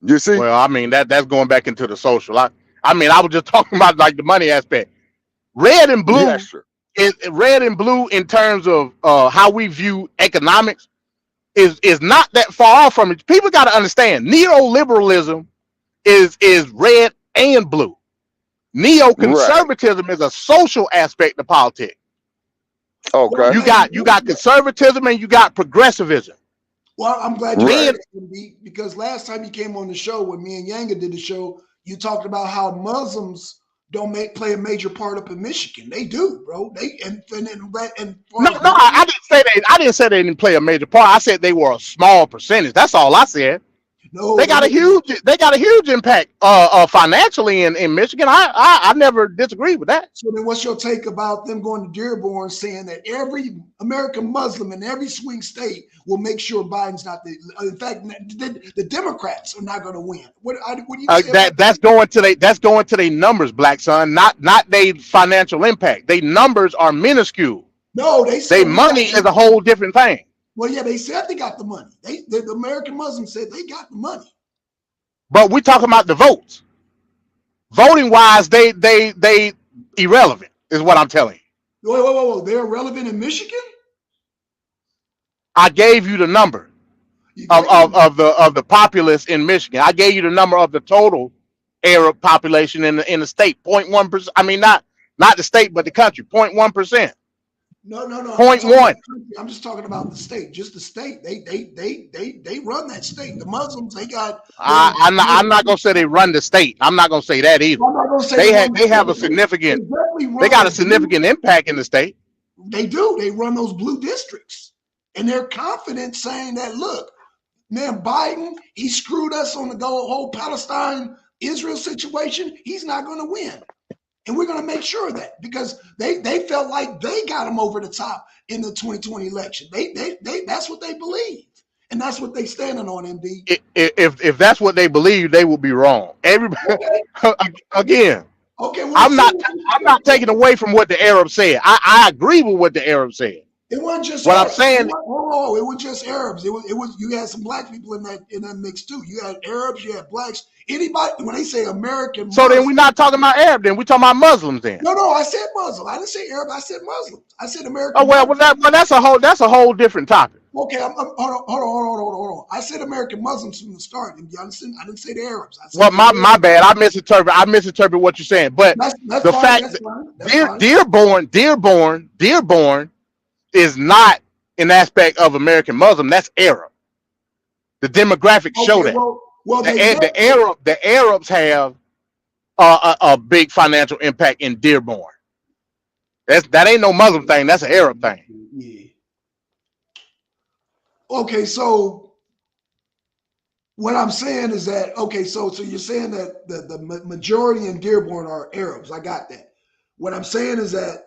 You see? Well, I mean that's going back into the social. I mean, I was just talking about like the money aspect. Red and blue Yes, sir. is red and blue in terms of how we view economics is not that far off from it. People got to understand neoliberalism is red and blue. Neoconservatism is a social aspect of politics. Okay. You got conservatism and you got progressivism. Well, I'm glad you Right. said that, MD, because last time you came on the show when me and Yanga did the show, you talked about how Muslims don't play a major part up in Michigan. They do, bro. They and No, I didn't say they. I didn't say they didn't play a major part. I said they were a small percentage. That's all I said. no, They got a huge impact financially in Michigan. I never disagreed with that. So then what's your take about them going to Dearborn saying that every American Muslim in every swing state will make sure Biden's not in fact, the Democrats are not going to win. What do you say? That's going to their numbers, Black Son, not their financial impact. Their numbers are minuscule. No, they said their money is a whole different thing. Well, yeah, they said they got the money. The American Muslims said they got the money. But we're talking about the votes. Voting wise, they irrelevant is what I'm telling you. Whoa. They're relevant in Michigan? I gave you the number of the populace in Michigan. I gave you the number of the total Arab population in the state. 0.1%. I mean not the state, but the country. 0.1%. No. 0.1. I'm just talking about the state. Just the state. They run that state. The Muslims, they got. I'm not gonna say they run the state. I'm not gonna say that either. I'm not gonna say they have a significant. They got a significant impact in the state. They do. They run those blue districts, and they're confident saying that. Look, man, Biden, he screwed us on the whole Palestine Israel situation. He's not going to win. And we're going to make sure of that because they felt like they got him over the top in the 2020 election. They that's what they believe. And that's what they standing on, MD. If that's what they believe, they will be wrong. Everybody again. Okay, well, I'm not taking away from what the Arabs said. I agree with what the Arabs said. It wasn't just what Arabs. I'm saying. It wasn't just Arabs. It was you had some black people in that mix too. You had Arabs, you had blacks. Anybody when they say American. So then we're not talking about Arab. Then we're talking about Muslims. Then no, I said Muslim. I didn't say Arab. I said Muslims. I said American. Oh well, that's a whole different topic. Okay, hold on. I said American Muslims from the start. I didn't say the Arabs. Well, my bad. I misinterpret what you're saying. But that's the fine, fact that Dearborn is not an aspect of American Muslim. That's Arab. The demographics show that. Well, the Arabs have a big financial impact in Dearborn. That ain't no Muslim thing. That's an Arab thing. Yeah. Okay, so what I'm saying is that okay. So you're saying that the majority in Dearborn are Arabs. I got that. What I'm saying is that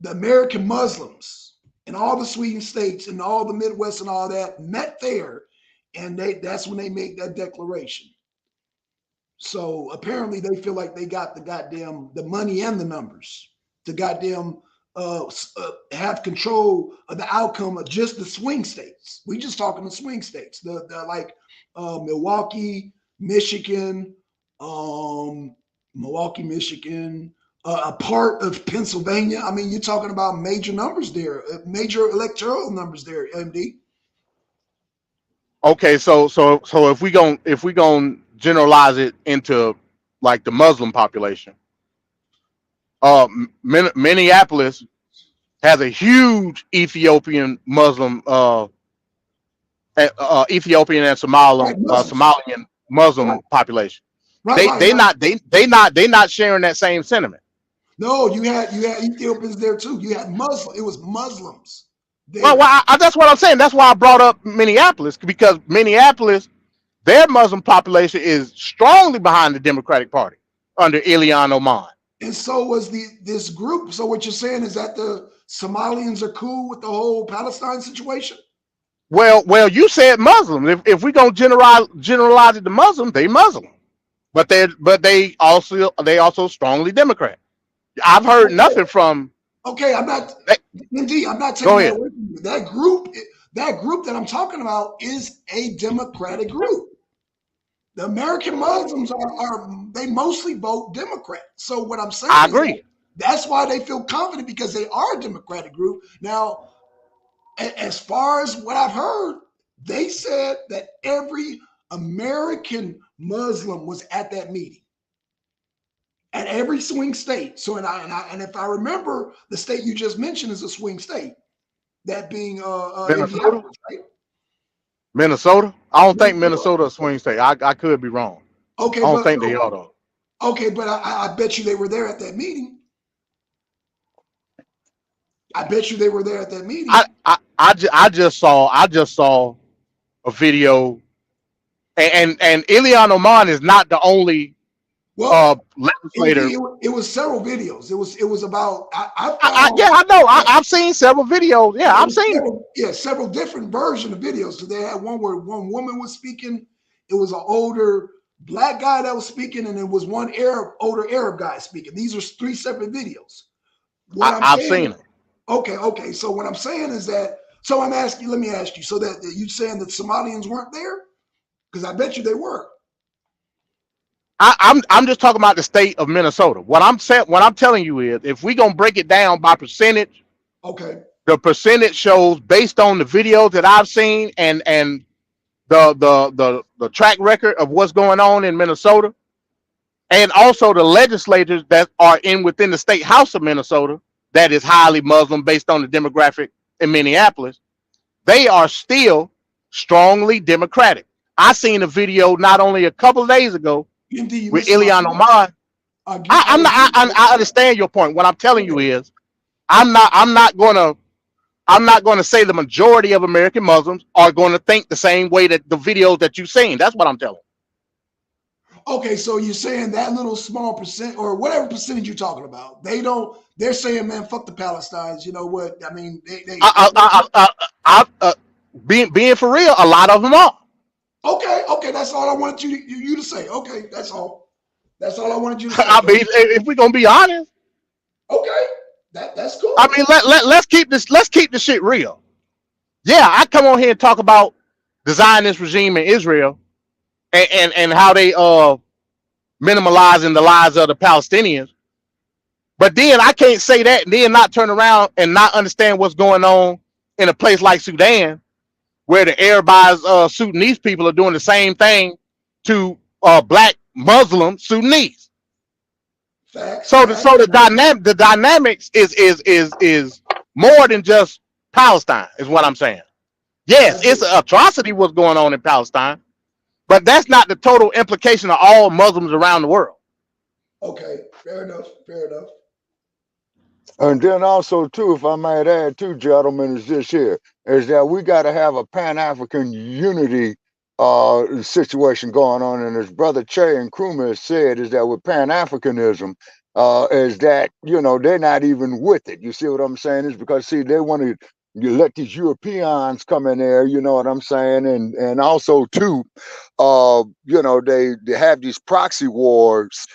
the American Muslims in all the Sweden states and all the Midwest and all that met there, and that's when they make that declaration. So apparently they feel like they got the money and the numbers to goddamn have control of the outcome of just the swing states. We just talking the swing states, the like Milwaukee, Michigan, Milwaukee, Michigan, a part of Pennsylvania. I mean, you're talking about major numbers there, major electoral numbers there, MD. Okay, so if we gon' generalize it into like the Muslim population, Minneapolis has a huge Ethiopian Muslim, Ethiopian and Right, Muslims. Somalian Muslim Right, population. right, They right, they right. not they not sharing that same sentiment. No, you had Ethiopians there too. You had Muslim. It was Muslims Well, there. that's what I'm saying. That's why I brought up Minneapolis because Minneapolis, their Muslim population is strongly behind the Democratic Party under Ilhan Omar. And so was this group. So what you're saying is that the Somalians are cool with the whole Palestine situation? Well, you said Muslim. If we gonna generalize it to Muslim, they Muslim, but they also strongly Democrat. I've heard Okay, nothing from. okay. I'm not Hey, indeed. I'm not go taking that ahead. away from you. That group that I'm talking about is a Democratic group. The American Muslims are they mostly vote Democrat. So what I'm I saying is that agree. that's why they feel confident because they are a Democratic group. Now, as far as what I've heard, they said that every American Muslim was at that meeting at every swing state. So, and if I remember, the state you just mentioned is a swing state, that being Minnesota. Indianapolis, right? Minnesota. I don't think Minnesota. Minnesota a swing state. I could be wrong. Okay, I don't but think they are though. okay, but I bet you they were there at that meeting. I bet you they were there at that I meeting. I just saw a video, and Ilhan Omar is not the only Well, legislator. indeed, it was several videos. It was about I found Yeah, I know. yeah, I've seen several videos. Yeah, it I've was seen it. several different versions of videos. So they had one where one woman was speaking. It was an older black guy that was speaking, and it was one older Arab guy speaking. These are three separate videos. What I'm I've saying, seen it. okay. So what I'm saying is that. So I'm asking. Let me ask you. So that you saying that Somalians weren't there? Because I bet you they were. I'm just talking about the state of Minnesota. What I'm telling you is, if we gonna break it down by percentage, Okay. the percentage shows based on the videos that I've seen and the track record of what's going on in Minnesota, and also the legislators that are in within the state house of Minnesota that is highly Muslim based on the demographic in Minneapolis, they are still strongly Democratic. I seen a video not only a couple of days ago Indeed, you with missing my Ilhan point. Omar. I I'm not. agree. I understand your point. What I'm telling you Okay. is, I'm not. I'm not gonna say the majority of American Muslims are going to think the same way that the videos that you've seen. That's what I'm telling. Okay, so you're saying that little small percent or whatever percentage you're talking about, they don't. They're saying, "Man, fuck the Palestinians." You know what? I mean, Being for real, a lot of them are. okay. That's all I wanted you to say. Okay, that's all. That's all I wanted you to say. I mean, if we're gonna be honest, Okay, that's I cool. mean, let's keep this shit real. Yeah, I come on here and talk about the Zionist regime in Israel and how they minimalizing the lives of the Palestinians. But then I can't say that and then not turn around and not understand what's going on in a place like Sudan, where the Arabized Sudanese people are doing the same thing to black Muslim Sudanese. Facts, So the facts. so the dynamics is more than just Palestine, is what I'm saying. I Yes, it's agree. an atrocity what's going on in Palestine, but that's not the total implication of all Muslims around the world. Okay, fair enough. Fair enough. And then also too, if I might add too, gentlemen, is this here is that we got to have a Pan African unity situation going on, and his brother Che and Nkrumah has said is that with Pan-Africanism, is that they're not even with it. You see what I'm saying? Is because see they want to you let these Europeans come in there. You know what I'm saying? And also too, they have these proxy wars.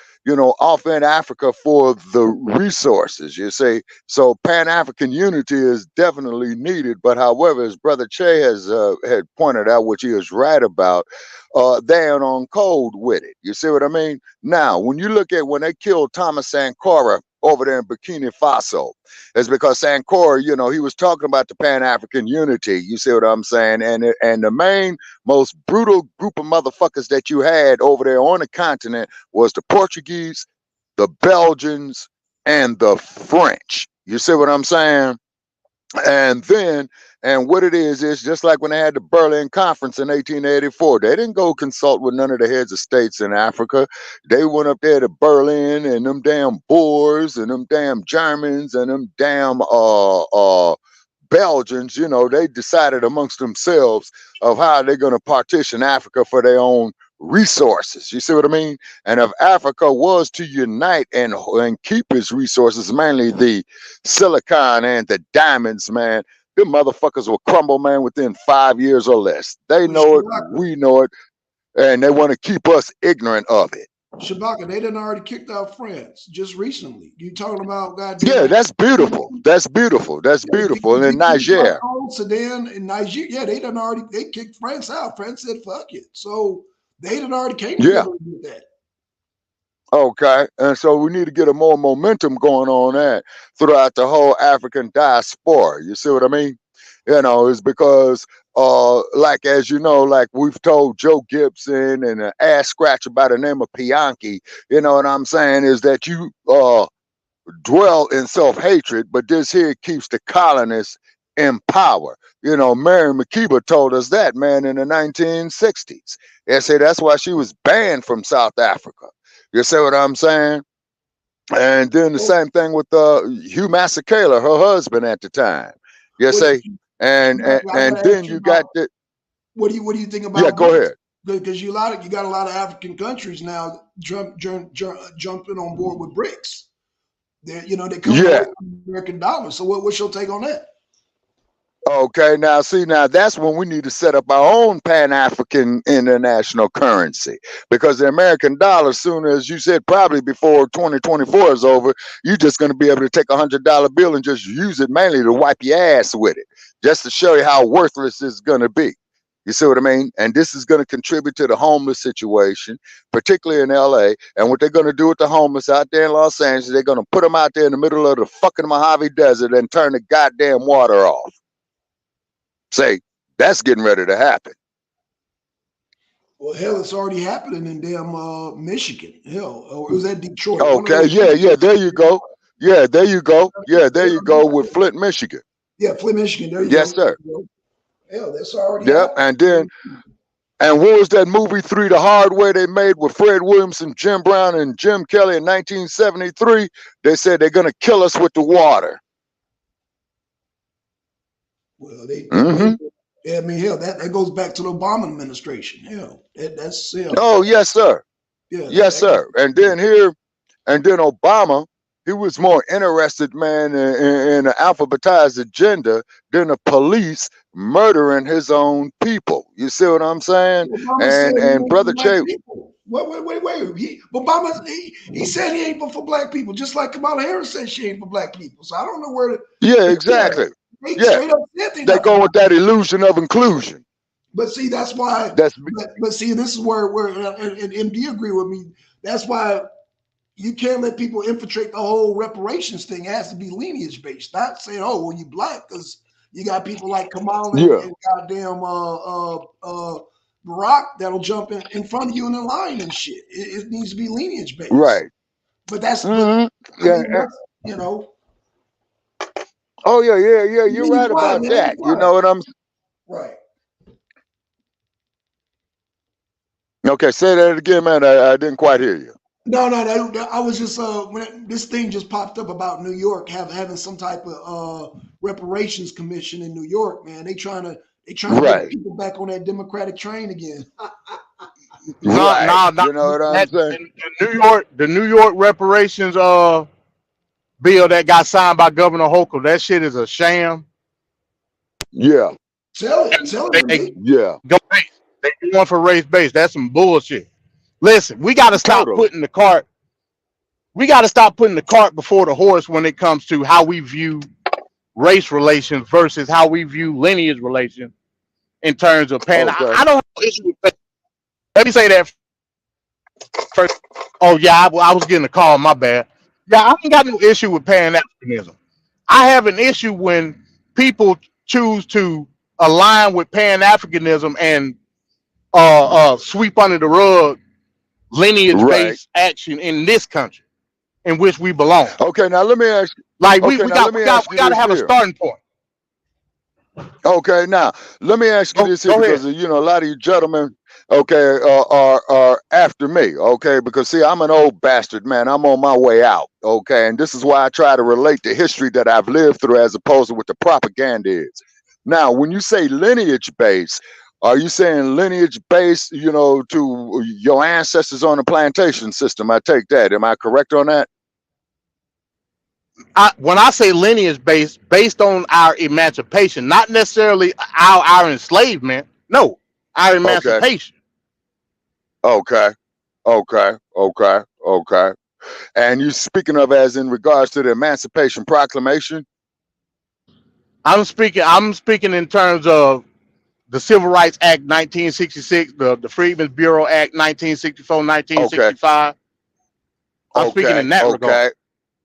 Off in Africa for the resources. You see, so Pan African unity is definitely needed. But however, as Brother Che has had pointed out, which he is right about, they ain't on code with it. You see what I mean? Now, when you look at when they killed Thomas Sankara over there in Burkina Faso, it's because Sankara, he was talking about the Pan African unity. You see what I'm saying? And the main, most brutal group of motherfuckers that you had over there on the continent was the Portuguese, the Belgians, and the French. You see what I'm saying? And then, and what it is just like when they had the Berlin Conference in 1884. They didn't go consult with none of the heads of states in Africa. They went up there to Berlin, and them damn Boers and them damn Germans and them damn Belgians, they decided amongst themselves of how they're going to partition Africa for their own resources. You see what I mean? And if Africa was to unite and keep its resources, mainly the silicon and the diamonds, man, them motherfuckers will crumble, man, within 5 years or less. They know it, we know it, and they want to keep us ignorant of it. Shabaka, they done already kicked out France just recently. You talking about goddamn? Yeah, that's beautiful. That's beautiful. That's beautiful. And in Niger, Sudan, and Niger, yeah, they kicked France out. France said fuck it. So they done already came together with that. Okay, and so we need to get a more momentum going on that throughout the whole African diaspora. You see what I mean? It's because like as you know, like we've told Joe Gibson and an ass scratcher by the name of Bianchi, you know what I'm saying, is that you dwell in self-hatred, but this here keeps the colonists in power. Mary McKeever told us that, man, in the 1960s. They say that's why she was banned from South Africa. You see what I'm saying? And then the same thing with Hugh Masekela, her husband at the time. You see? And then you got the. What do you think about? Yeah, go ahead. Because you got a lot of African countries now jumping on board with BRICS. They come with American dollars. So what's your take on that? Okay, now that's when we need to set up our own Pan-African international currency, because the American dollar, soon as you said, probably before 2024 is over, you're just going to be able to take $100 bill and just use it mainly to wipe your ass with it, just to show you how worthless it's going to be. You see what I mean? And this is going to contribute to the homeless situation, particularly in LA. And what they're going to do with the homeless out there in Los Angeles, they're going to put them out there in the middle of the fucking Mojave Desert and turn the goddamn water off. Say, that's getting ready to happen. Well, hell, it's already happening in damn Michigan. Hell, or was that Detroit? Okay, yeah, there you go. Yeah, there you go. Yeah, there you go with Flint, Michigan. Yeah, Flint, Michigan. There you go. Yes, sir. Hell, that's already happening. And what was that movie 3 The Hard Way they made with Fred Williamson, Jim Brown, and Jim Kelly in 1973? They said they're going to kill us with the water. Well, I mean, hell, that goes back to the Obama administration. Hell, that's hell. Oh, yes, sir. Yeah, yes, sir. And then Obama, he was more interested, man, in an alphabetized agenda than the police murdering his own people. You see what I'm saying? And Brother Che. Wait. Obama, he said he ain't for black people, just like Kamala Harris said she ain't for black people. So I don't know where to. Yeah, exactly. They go with that illusion of inclusion. But see, that's why. But see, this is where and MD agree with me. That's why you can't let people infiltrate the whole reparations thing. It has to be lineage based. Not saying, oh, well, you black, because you got people like Kamala and goddamn Barack that'll jump in front of you in the line and shit. It needs to be lineage based. Right. But that's you know. Oh yeah. You're right about that. You know what I'm. Right. Okay, say that again, man. I didn't quite hear you. No. I was just when this thing just popped up about New York having some type of reparations commission in New York, man. They They trying to get Right. people back on that Democratic train again. No, Right. no, no. You know what I'm That saying? the New York reparations bill that got signed by Governor Hochul, that shit is a sham. Yeah. Tell it to They me. Yeah. go race. They going for race base. That's some bullshit. Listen, we got to stop Totally. putting the cart. We got to stop putting the cart before the horse when it comes to how we view race relations versus how we view lineage relations in terms of paying. Okay. I don't have an issue with. Let me say that first. Oh yeah, I was getting a call. My bad. Yeah, I ain't got no issue with Pan Africanism. I have an issue when people choose to align with Pan Africanism and sweep under the rug lineage Right. based action in this country in which we belong. Okay. Now let me ask. Like Okay. Now let me ask we you got to this have a here. starting point. Okay, now let me ask you this here Go ahead. because a lot of you gentlemen, okay, are after me, okay? Because see, I'm an old bastard, man. I'm on my way out, okay? And this is why I try to relate the history that I've lived through as opposed to what the propaganda is. Now, when you say lineage based, are you saying lineage based, to your ancestors on the plantation system? I take that. Am I correct on that? When I say lineage based on our emancipation, not necessarily our enslavement. No, our Okay, emancipation. okay, okay, okay, okay. And you speaking of as in regards to the Emancipation Proclamation? I'm speaking in terms of the Civil Rights Act 1966, the Freedmen's Bureau Act 1964, Okay, 1965. I'm speaking okay, in that regard okay.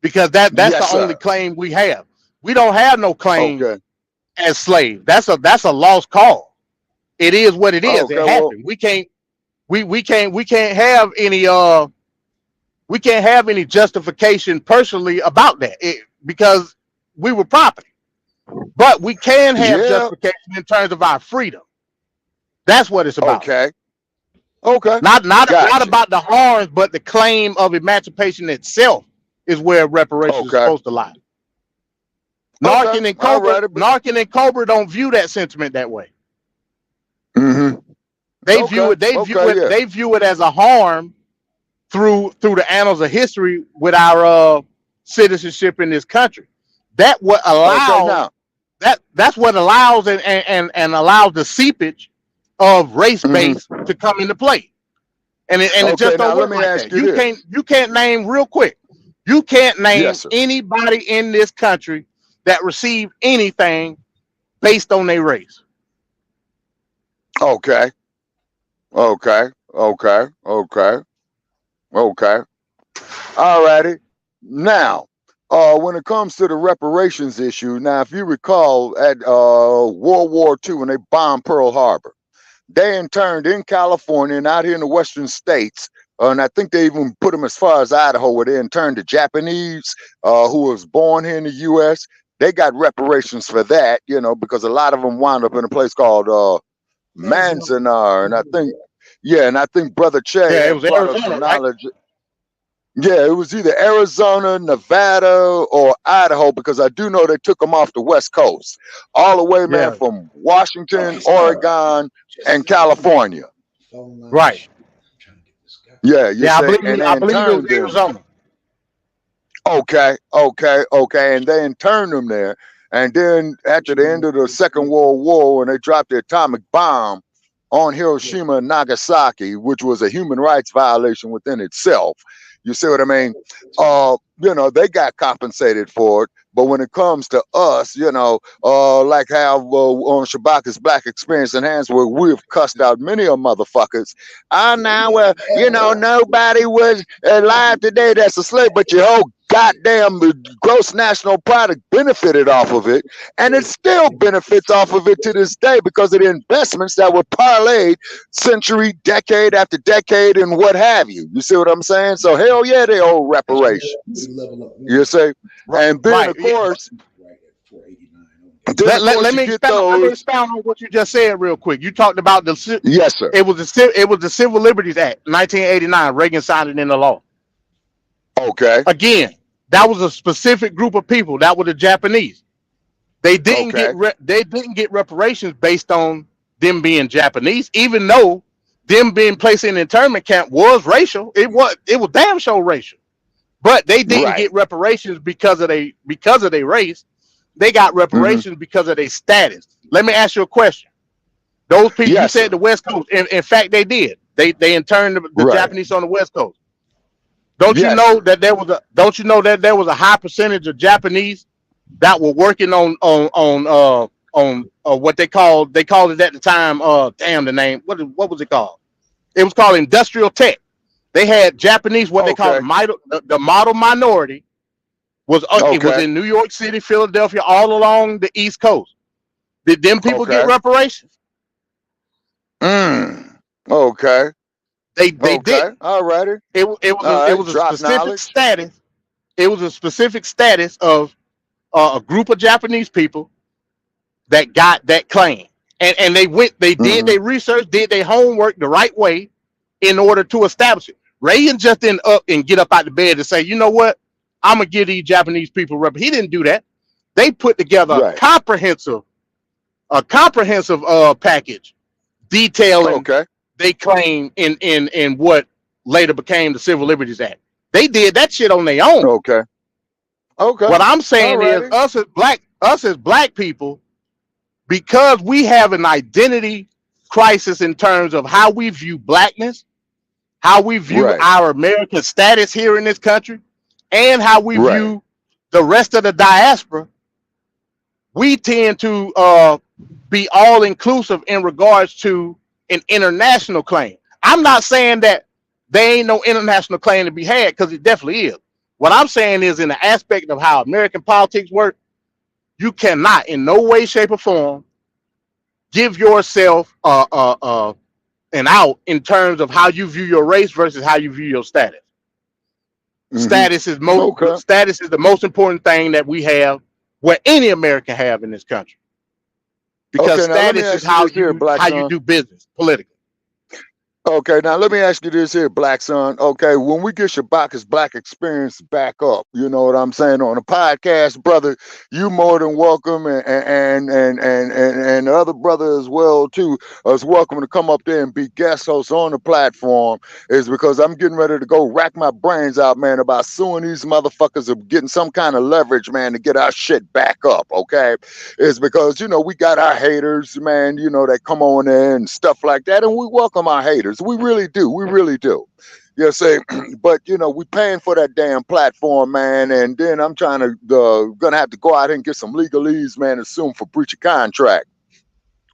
because that's Yes, the only sir. claim we have. We don't have no claim Okay, as slave. That's a lost cause. It is what it is. It okay. Well, happened. We can't have any we can't have any justification personally about that because we were property. But we can have yeah. justification in terms of our freedom. That's what it's about. Okay, okay. Not Gotcha. about the harms, but the claim of emancipation itself is where reparations is Okay, supposed to lie. okay. All righty. Narkin and Cobra don't view that sentiment that way. Mm-hmm. They view Okay, it. They view okay. it. Yeah. They view it as a harm through the annals of history with our citizenship in this country. That what Okay. allows Now. that's what allows and allows the seepage of race Mm-hmm. base to come into play. And it Okay. just don't Now let work me like ask that. you this. You can't name real quick. You can't Yes, name sir. anybody in this country that received anything based on their race. Okay. Okay. Okay. Okay. Okay. All righty. Now, when it comes to the reparations issue, now if you recall at World War II when they bombed Pearl Harbor, they interned in California and out here in the western states. And I think they even put them as far as Idaho, where they interned the Japanese who was born here in the U.S. They got reparations for that, because a lot of them wound up in a place called Arizona. Manzanar. And I think, yeah, and I think Brother Che Yeah, it had was brought up some Arizona, right? knowledge. Yeah, it was either Arizona, Nevada, or Idaho, because I do know they took them off the West Coast, all the way, man, Yeah, from Washington, Okay, start. Oregon, Just and a minute. California. Phone line right. issue. I'm trying to get this guy. Yeah, you Yeah, say, and I they believe it was interned them. Arizona. Okay, okay, okay, and they interned them there. And then after the end of the Second World War, when they dropped the atomic bomb on Hiroshima and Nagasaki, which was a human rights violation within itself. You see what I mean? They got compensated for it. But when it comes to us, like how on Shabaka's Black Experience Enhanced, where we've cussed out many of motherfuckers. Nobody was alive today that's a slave, but your whole goddamn gross national product benefited off of it. And it still benefits off of it to this day because of the investments that were parlayed century, decade after decade, and what have you. You see what I'm saying? So hell yeah, they owe reparations. You see? And then Right. of course, Let you me get expound. Let me those. expound on what you just said real quick. You talked about Yes, sir. it was the Civil Liberties Act, 1989. Reagan signed it into law. Okay. Again, that was a specific group of people. That were the Japanese. They didn't Okay. get reparations based on them being Japanese, even though them being placed in internment camp was racial. It was damn sure racial. But they didn't Right. get reparations because of their race. They got Hmm. reparations because of their status. Let me ask you a question. Those people you Yes, said sir. the West Coast. In fact, they did. They interned the Right. Japanese on the West Coast. Don't you Yes, know sir. that there was a high percentage of Japanese that were working on what they called it at the time, damn the name, what was it called? It was called industrial tech. They had Japanese, what they called Okay. the model minority it was Okay. in New York City, Philadelphia, all along the East Coast. Did them people get Okay. reparations? Mm. Okay. They Okay. didn't. All righty. All It right. was a Drop specific knowledge. status. It was a specific status of a group of Japanese people that got that claim. And they did Hmm. their research, did their homework the right way in order to establish it. Reagan just didn't get up out the bed and say, you know what, I'm gonna give these Japanese people rep. He didn't do that. They put together Right. a comprehensive package detailing Okay. they claim in what later became the Civil Liberties Act. They did that shit on their own. Okay. Okay. What I'm All saying is righty. us as black people, because we have an identity crisis in terms of how we view blackness, how we view Right. our American status here in this country, and how we Right. view the rest of the diaspora, we tend to be all inclusive in regards to an international claim. I'm not saying that there ain't no international claim to be had, because it definitely is. What I'm saying is, in the aspect of how American politics work, you cannot, in no way, shape, or form, give yourself an out in terms of how you view your race versus how you view your status. Hmm. Okay. Status is the most important thing that we have, what any American have in this country, because Okay. Now let me status is ask you this here, Black how you Son. do business politically. Okay, now let me ask you this here, Black Son. Okay, when we get Shabaka's Black Experience back up, you know what I'm saying, on the podcast, brother, you more than welcome, and the other brother as well too is welcome to come up there and be guest hosts on the platform. Is because I'm getting ready to go rack my brains out, man, about suing these motherfuckers of getting some kind of leverage, man, to get our shit back up. Okay, is because we got our haters, man, that come on there and stuff like that, and we welcome our haters. We really do. We really do. You say, but we paying for that damn platform, man. And then I'm trying to gonna have to go out and get some legalese, man, and sue 'em for breach of contract.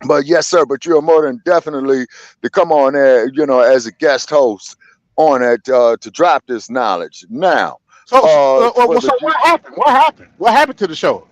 But yes, sir. But you're more than definitely to come on there, as a guest host on it to drop this knowledge. Now, for the So what happened? What happened to the show?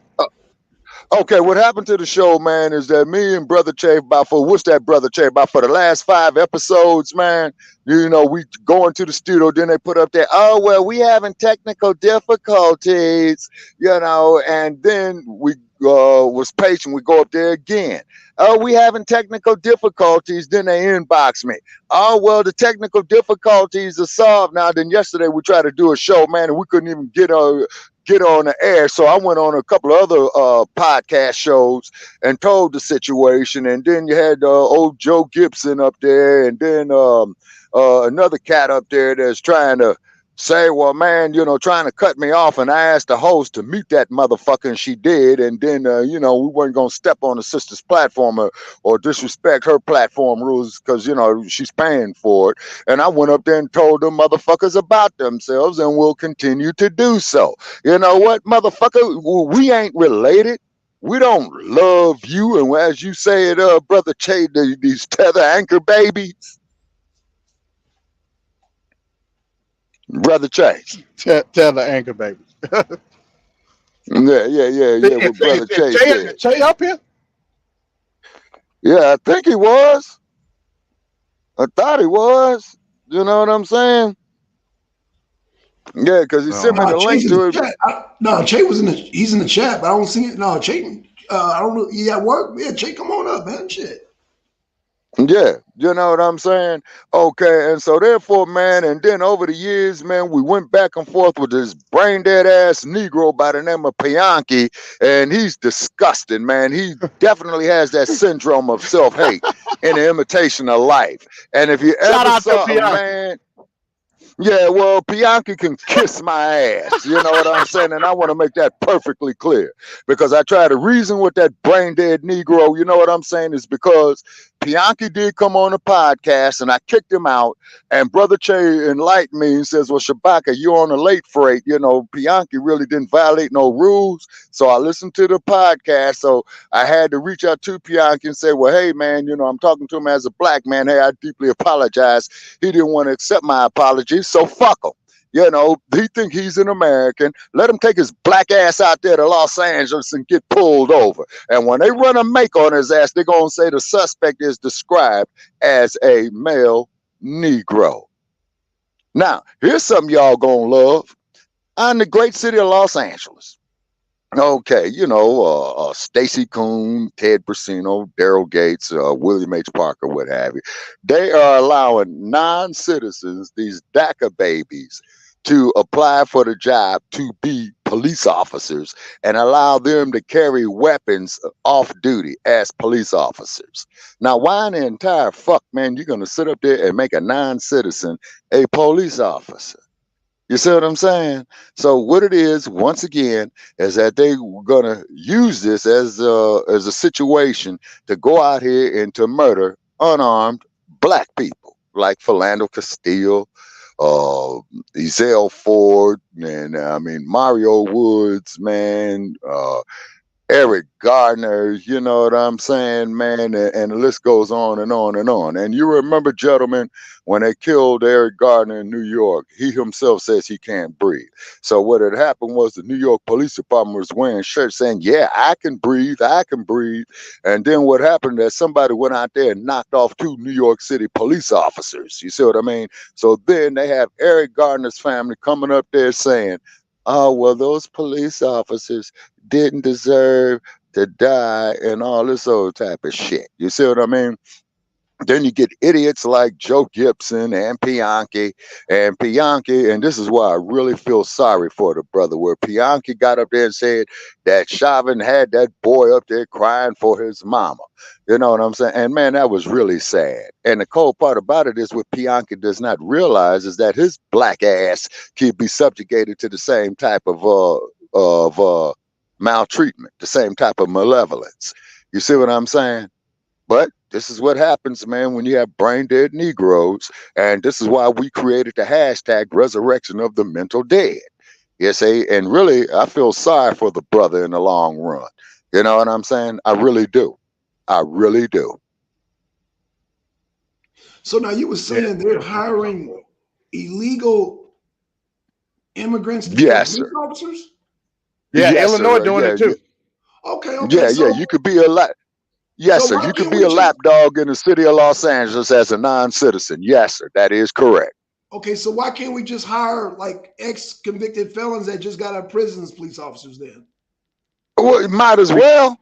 okay, what happened to the show, man, is that me and Brother Che, what's that, Brother Che, about for the last 5 episodes, man, we go into the studio, then they put up there, oh, well, we having technical difficulties, and then we was patient, we go up there again. Oh, we having technical difficulties, then they inbox me. Oh, well, the technical difficulties are solved now. Then yesterday we tried to do a show, man, and we couldn't even get on the air. So I went on a couple of other podcast shows and told the situation. And then you had old Joe Gibson up there, and then another cat up there that's trying to say, well, man, trying to cut me off. And I asked the host to mute that motherfucker, and she did. And then, we weren't going to step on the sister's platform or disrespect her platform rules because, she's paying for it. And I went up there and told them motherfuckers about themselves, and will continue to do so. You know what, motherfucker? We ain't related. We don't love you. And as you say it, Brother Che, these tether anchor babies. Brother Che. Tell the anchor baby. Yeah. What Brother Che said. Che up here? Yeah, I think he was. I thought he was. You know what I'm saying? Yeah, because he sent me the link to it. No, Che was he's in the chat, but I don't see it. No, Che, I don't know. You at work? Yeah, Che, come on up, man. Shit. Yeah, you know what I'm saying? Okay, and so therefore, man, and then over the years, man, we went back and forth with this brain dead ass Negro by the name of Pianki, and he's disgusting, man. He definitely has that syndrome of self hate and the imitation of life. And if you Shout ever out to saw a Bianchi. man, yeah, well, Bianchi can kiss my ass. You know what I'm saying? And I want to make that perfectly clear because I try to reason with that brain dead Negro. You know what I'm saying? Is because Bianchi did come on a podcast and I kicked him out. And Brother Che enlightened me and says, well, Shabaka, you're on a late freight. You know, Bianchi really didn't violate no rules. So I listened to the podcast. So I had to reach out to Bianchi and say, well, hey, man, you know, I'm talking to him as a black man. Hey, I deeply apologize. He didn't want to accept my apologies, so fuck him. You know, he think he's an American. Let him take his black ass out there to Los Angeles and get pulled over. And when they run a make on his ass, they're going to say the suspect is described as a male Negro. Now, here's something y'all going to love. I'm in the great city of Los Angeles. Okay, you know, Stacy Coon, Ted Brasino, Daryl Gates, William H. Parker, what have you. They are allowing non-citizens, these DACA babies, to apply for the job to be police officers and allow them to carry weapons off duty as police officers. Now, why in the entire fuck, man, you're going to sit up there and make a non-citizen a police officer? You see what I'm saying? So what it is, once again, is that they were gonna use this as a situation to go out here and to murder unarmed black people, like Philando Castile, uh, Ezell Ford, and I mean Mario Woods, man, Eric Gardner, you know what I'm saying, man, and the list goes on and on and on. And you remember, gentlemen, when they killed Eric Gardner in New York, he himself says he can't breathe. So what had happened was the New York Police Department was wearing shirts saying, yeah, I can breathe, I can breathe. And then what happened is somebody went out there and knocked off 2 New York City police officers. You see what I mean? So then they have Eric Gardner's family coming up there saying, oh, well, those police officers didn't deserve to die and all this old type of shit. You see what I mean? Then you get idiots like Joe Gibson and Bianchi. And this is why I really feel sorry for the brother, where Bianchi got up there and said that Chauvin had that boy up there crying for his mama. You know what I'm saying? And man, that was really sad. And the cold part about it is what Bianchi does not realize is that his black ass could be subjugated to the same type of maltreatment, the same type of malevolence. You see what I'm saying? But this is what happens, man, when you have brain dead Negroes. And this is why we created the hashtag resurrection of the mental dead. Yes, and really, I feel sorry for the brother in the long run. You know what I'm saying? I really do. I really do. So now you were saying they're hiring illegal immigrants to be Yes, police sir. officers? Yeah, Yes, Illinois sir. doing it too. Okay, okay. Yeah. So You could be a lot. Yes, so sir. why You could can't be we a just lapdog in the city of Los Angeles as a non-citizen. Yes, sir. That is correct. okay, so why can't we just hire like ex-convicted felons that just got out of prison as police officers then? Well, might as well.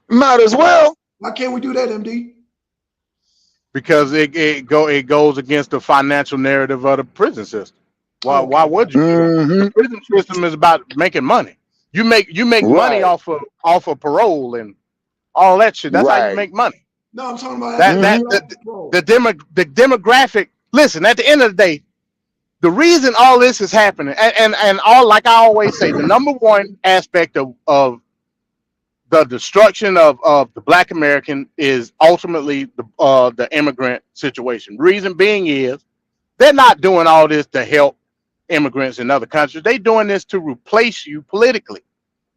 Might as well. Why can't we do that, MD? Because it goes against the financial narrative of the prison system. Why Okay. would you do that? The Mm-hmm. prison system is about making money. You make money Right. off of parole and all that shit. That's how you Right. make money. No, I'm talking about after That you that Mm-hmm. get the off the parole. the demographic. Listen, at the end of the day, the reason all this is happening, and all, like I always say, the number one aspect of the destruction of the black American is ultimately the immigrant situation. Reason being is they're not doing all this to help immigrants in other countries. They're doing this to replace you politically.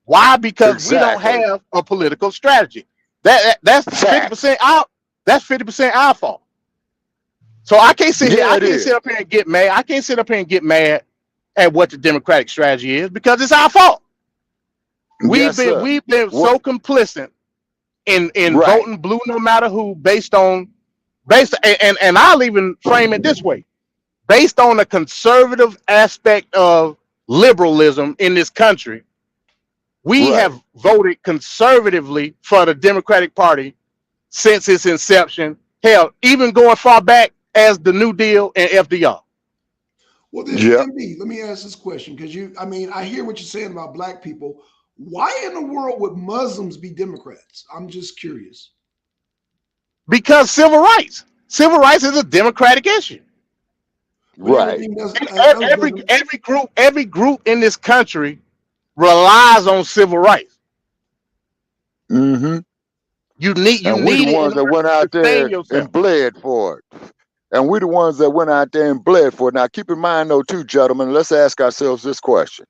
Why? Because we don't Exactly. have a political strategy. That's fifty Facts. percent out. That's 50% our fault. So I can't sit here. Yeah, I it can't is. sit up here and get mad. I can't sit up here and get mad at what the Democratic strategy is because it's our fault. We've Yes, been sir. we've been What? so complicit in Right. voting blue no matter who and I'll even frame it this way, based on the conservative aspect of liberalism in this country, we Right. have voted conservatively for the Democratic Party since its inception. Hell, even going far back as the New Deal and FDR. Well, then, Yep. MB, let me ask this question because I mean, I hear what you're saying about black people. Why in the world would Muslims be Democrats? I'm just curious. Because civil rights. Civil rights is a democratic issue. But Right. everything else Every doesn't. every group in this country relies on civil rights. Mm-hmm. You And we the need it in ones that order went to out sustain there yourself. and bled for it. And we the ones that went out there and bled for it. Now, keep in mind, though, too, gentlemen, let's ask ourselves this question.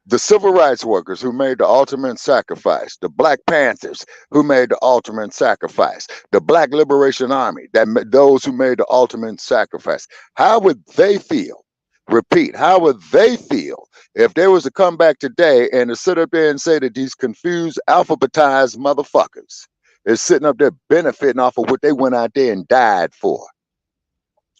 The civil rights workers who made the ultimate sacrifice, the Black Panthers who made the ultimate sacrifice, the Black Liberation Army, those who made the ultimate sacrifice, how would they feel? Repeat, how would they feel if they was to come back today and to sit up there and say that these confused, alphabetized motherfuckers is sitting up there benefiting off of what they went out there and died for?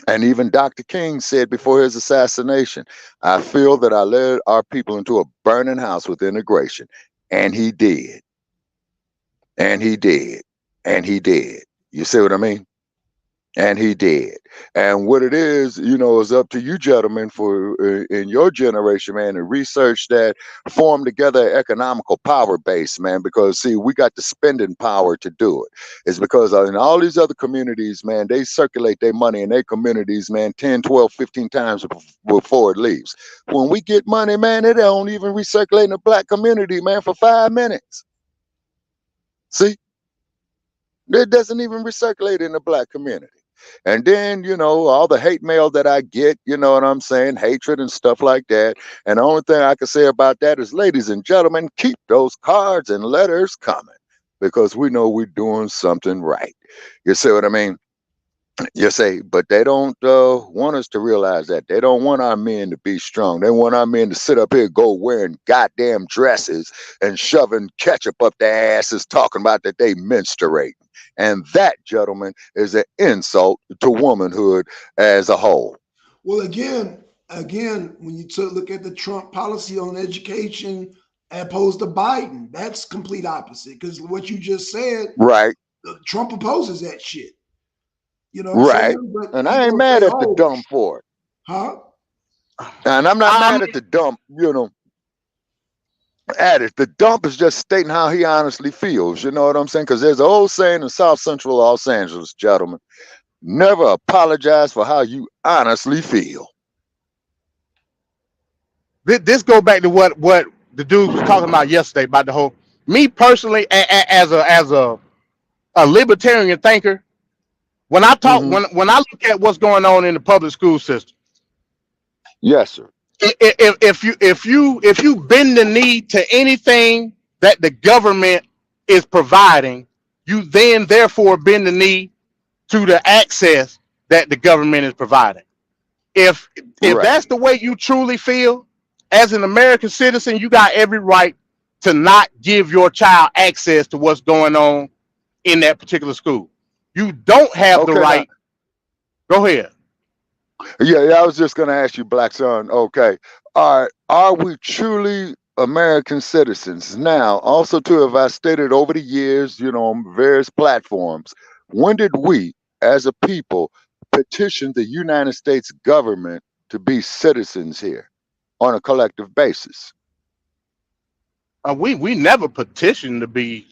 And even Dr. King said before his assassination, I feel that I led our people into a burning house with integration. And he did. And he did. And he did. You see what I mean? And he did. And what it is, is up to you, gentlemen, for in your generation, man, to research that, form together an economical power base, man, because see, we got the spending power to do it. It's because in all these other communities, man, they circulate their money in their communities, man, 10, 12, 15 times before it leaves. When we get money, man, it don't even recirculate in the black community, man, for 5 minutes. See? It doesn't even recirculate in the black community. And then, all the hate mail that I get, you know what I'm saying? Hatred and stuff like that. And the only thing I can say about that is, ladies and gentlemen, keep those cards and letters coming because we know we're doing something right. You see what I mean? You say, but they don't want us to realize that. They don't want our men to be strong. They want our men to sit up here, go wearing goddamn dresses and shoving ketchup up their asses, talking about that they menstruate. And that, gentlemen, is an insult to womanhood as a whole. Well, again, when you look at the Trump policy on education opposed to Biden, that's complete opposite. Because what you just said, Right, Trump opposes that shit. You know what I'm right. saying? But And I people ain't will mad say, at the "Oh, dumb for it. huh?" And I'm not I mad mean, at the dump, at it. The dump is just stating how he honestly feels. You know what I'm saying? Because there's an old saying in South Central Los Angeles, gentlemen, never apologize for how you honestly feel. this go back to what the dude was talking about yesterday about the whole. Me personally, as a libertarian thinker, when I talk Mm-hmm. when I look at what's going on in the public school system, Yes, sir. if you bend the knee to anything that the government is providing, you then therefore bend the knee to the access that the government is providing. If if Right. that's the way you truly feel as an American citizen, you got every right to not give your child access to what's going on in that particular school. You don't have the Okay, now, right. Go ahead. yeah, I was just going to ask you, Black Son. Okay. Are we truly American citizens? Now, also, too, if I stated over the years, on various platforms, when did we, as a people, petition the United States government to be citizens here on a collective basis? We never petitioned to be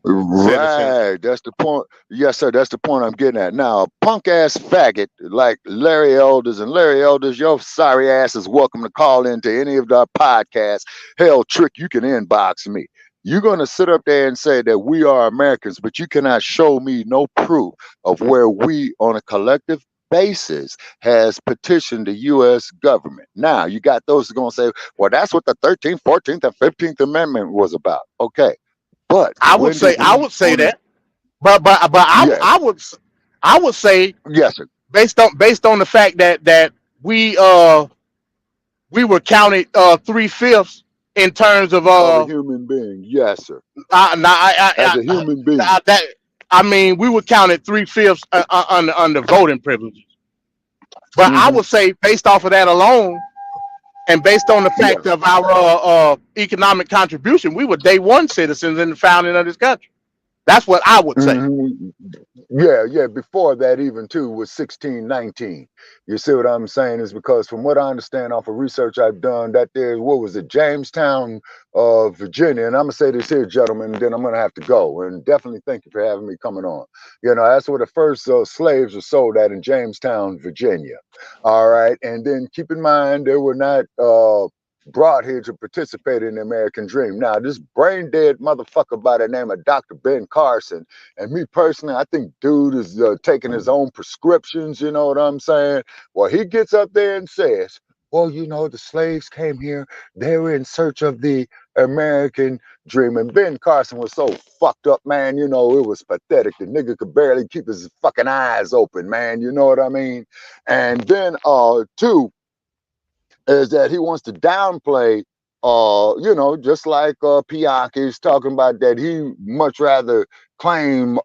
citizens. Right, that's the point. Yes, sir, that's the point I'm getting at. Now, a punk ass faggot like Larry Elders, and Larry Elders, your sorry ass is welcome to call into any of our podcasts. Hell, Trick, you can inbox me. You're going to sit up there and say that we are Americans, but you cannot show me no proof of where we, on a collective basis, has petitioned the U.S. government. Now, you got those who are going to say, well, that's what the 13th, 14th, and 15th Amendment was about. Okay. But I would when did say I we would say on a that, but yes, I would say yes, sir. based on the fact that we were counted 3/5 in terms of Of a human being, yes, sir. As a human being. that I mean we were counted 3/5 under voting privileges. But I Mm-hmm. would say based off of that alone, and based on the Yeah. fact of our economic contribution, we were day one citizens in the founding of this country. That's what I would say. Mhm. Yeah, yeah. Before that, even too, was 1619. You see what I'm saying? Is because from what I understand off of research I've done, that there's what was it, Jamestown, Virginia. And I'm gonna say this here, gentlemen, and then I'm gonna have to go. And definitely thank you for having me coming on. You know, that's where the first slaves were sold at in Jamestown, Virginia. All right, and then keep in mind they were not brought here to participate in the American dream. Now, this brain dead motherfucker by the name of Dr. Ben Carson. And me personally, I think dude is taking his own prescriptions. You know what I'm saying? Well, he gets up there and says, well, you know, the slaves came here. They were in search of the American dream. And Ben Carson was so fucked up, man. You know, it was pathetic. The nigga could barely keep his fucking eyes open, man. You know what I mean? And then, two, is that he wants to downplay, you know, just like Pianki is talking about that he much rather claim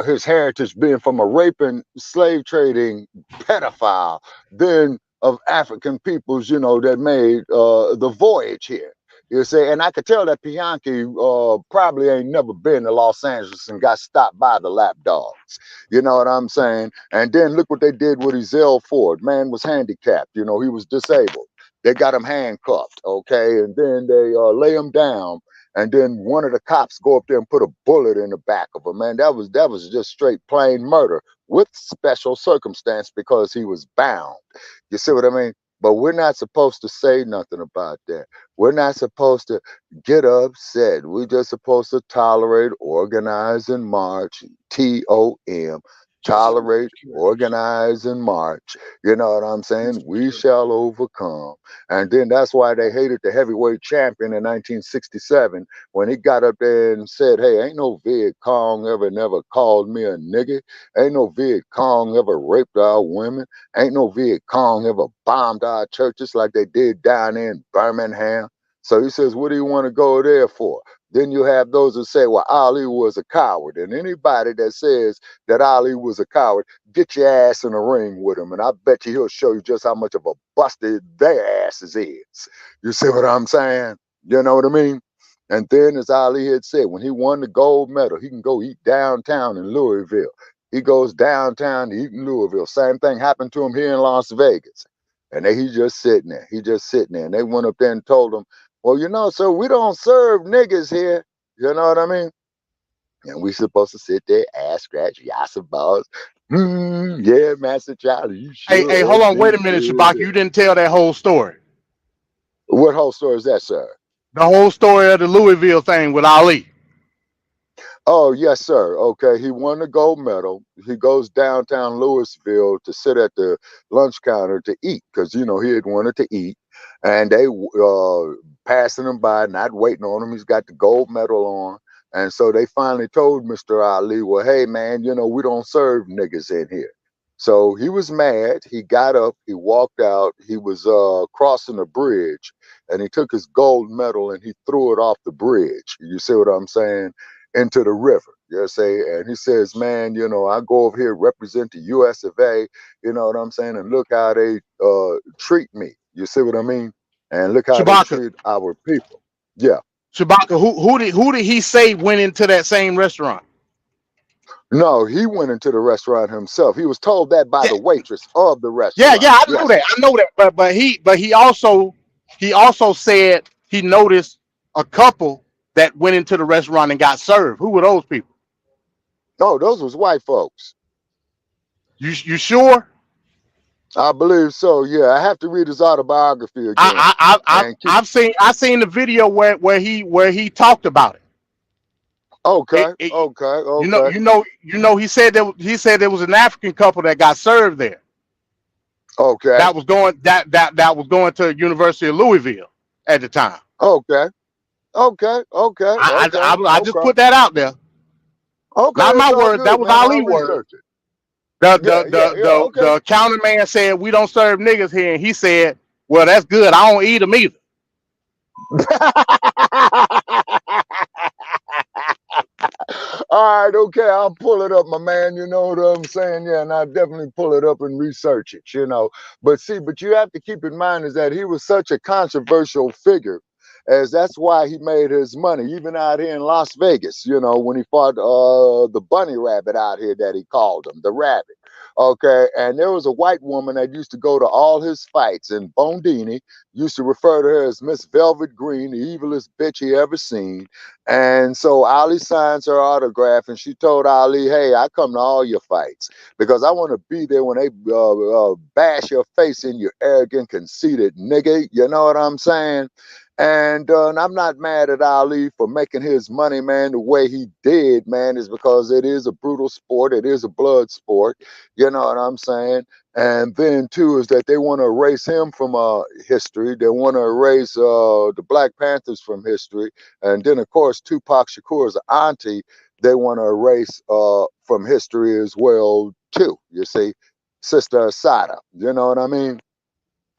his heritage being from a raping, slave trading pedophile than of African peoples, you know, that made the voyage here. You see, and I could tell that Pianki probably ain't never been to Los Angeles and got stopped by the lapdogs. You know what I'm saying? And then look what they did with Ezell Ford. Man was handicapped. You know, he was disabled. They got him handcuffed, okay, and then they lay him down, and then one of the cops go up there and put a bullet in the back of him. Man, that was just straight plain murder with special circumstance because he was bound. You see what I mean? But we're not supposed to say nothing about that. We're not supposed to get upset. We're just supposed to tolerate, organize, and march. TOM. Just like Tolerate, yours. organize, and march. You know what I'm saying? We shall overcome. And then that's why they hated the heavyweight champion in 1967 when he got up there and said, hey, ain't no Viet Cong ever never called me a nigga. Ain't no Viet Cong ever raped our women. Ain't no Viet Cong ever bombed our churches like they did down in Birmingham. So he says, what do you want to go there for? Then you have those who say, well, Ali was a coward. And anybody that says that Ali was a coward, get your ass in the ring with him. And I bet you he'll show you just how much of a busted their asses is. You see what I'm saying? You know what I mean? And then, as Ali had said, when he won the gold medal, he can go eat downtown in Louisville. He goes downtown to eat in Louisville. Same thing happened to him here in Las Vegas. And he's just sitting there. He just sitting there. And they went up there and told him, well, you know, so we don't serve niggas here. You know what I mean? And we supposed to sit there, ass scratch, yassa balls. Yeah, Master Charlie, you Hey, sure hold on, wait be a minute, Shabak. good. You didn't tell that whole story. What whole story is that, sir? The whole story of the Louisville thing with Ali. Oh, yes, sir. Okay. He won the gold medal. He goes downtown Louisville to sit at the lunch counter to eat because, you know, he had wanted to eat. And they passing him by, not waiting on him. He's got the gold medal on. And so they finally told Mr. Ali, well, hey, man, you know, we don't serve niggas in here. So he was mad. He got up. He walked out. He was crossing a bridge. And he took his gold medal and he threw it off the bridge. You see what I'm saying? Into the river. You say, and he says, man, you know, I go over here represent the US of A, you know what I'm saying, and look how they treat me. You see what I mean? And look how they Shabaka. treat our people. Yeah. Shabaka, who did he say went into that same restaurant? No, he went into the restaurant himself. He was told that by Yeah, the waitress of the yeah, restaurant. yeah. I know Yes. that. I know that. But he also said he noticed a couple that went into the restaurant and got served. Who were those people? No, those was white folks. You sure? I believe so. Yeah, I have to read his autobiography again. And keep I've seen the video where he talked about it. okay, It okay, you know okay, you know you know he said there was an African couple that got served there okay, that was going to University of Louisville at the time. okay, okay, okay, okay, I just okay. put that out there. Okay, Not it's my all words. That good, was man. Ali I'll words. research it. The Yeah, the yeah, the yeah. the Okay. the counterman said we don't serve niggas here, and he said, "Well, that's good. I don't eat them either." All right, okay. I'll pull it up, my man. You know what I'm saying? Yeah, and I'll definitely pull it up and research it, you know. But see, but you have to keep in mind is that he was such a controversial figure as that's why he made his money, even out here in Las Vegas, when he fought the bunny rabbit out here that he called him, the rabbit. Okay, and there was a white woman that used to go to all his fights, and Bondini used to refer to her as Miss Velvet Green, the evilest bitch he ever seen. And so Ali signs her autograph, and she told Ali, "Hey, I come to all your fights because I want to be there when they bash your face in, you arrogant, conceited nigga." You know what I'm saying? And I'm not mad at Ali for making his money, man, the way he did, man, is because it is a brutal sport. It is a blood sport. You know what I'm saying? And then, too, is that they want to erase him from history. They want to erase the Black Panthers from history. And then, of course, Tupac Shakur's auntie, they want to erase from history as well, too. You see? Sister Asada. You know what I mean?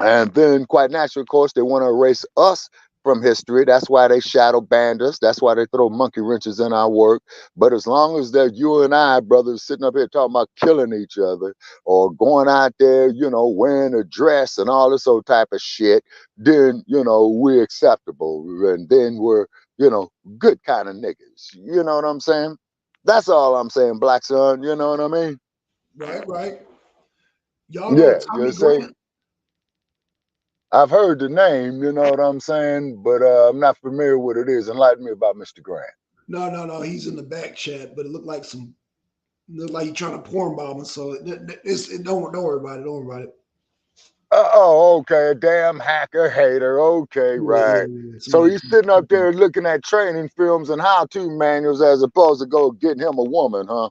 And then, quite naturally, of course, they want to erase us from history. That's why they shadow banned us. That's why they throw monkey wrenches in our work. But as long as that you and I, brothers, sitting up here talking about killing each other or going out there, wearing a dress and all this old type of shit, then, we're acceptable. And then we're, good kind of niggas. You know what I'm saying? That's all I'm saying, Black Son. You know what I mean? Right. Y'all know Yeah, Tommy say. Grant? I've heard the name, you know what I'm saying, but I'm not familiar with what it is. Enlighten me about Mr. Grant. No. He's in the back chat, but it looked like he's trying to porn bomb us. So don't worry about it. Don't worry about it. Oh, okay, a damn hacker hater. Okay, right. Yeah, So somebody. he's sitting up there looking at training films and how-to manuals as opposed to go getting him a woman, huh?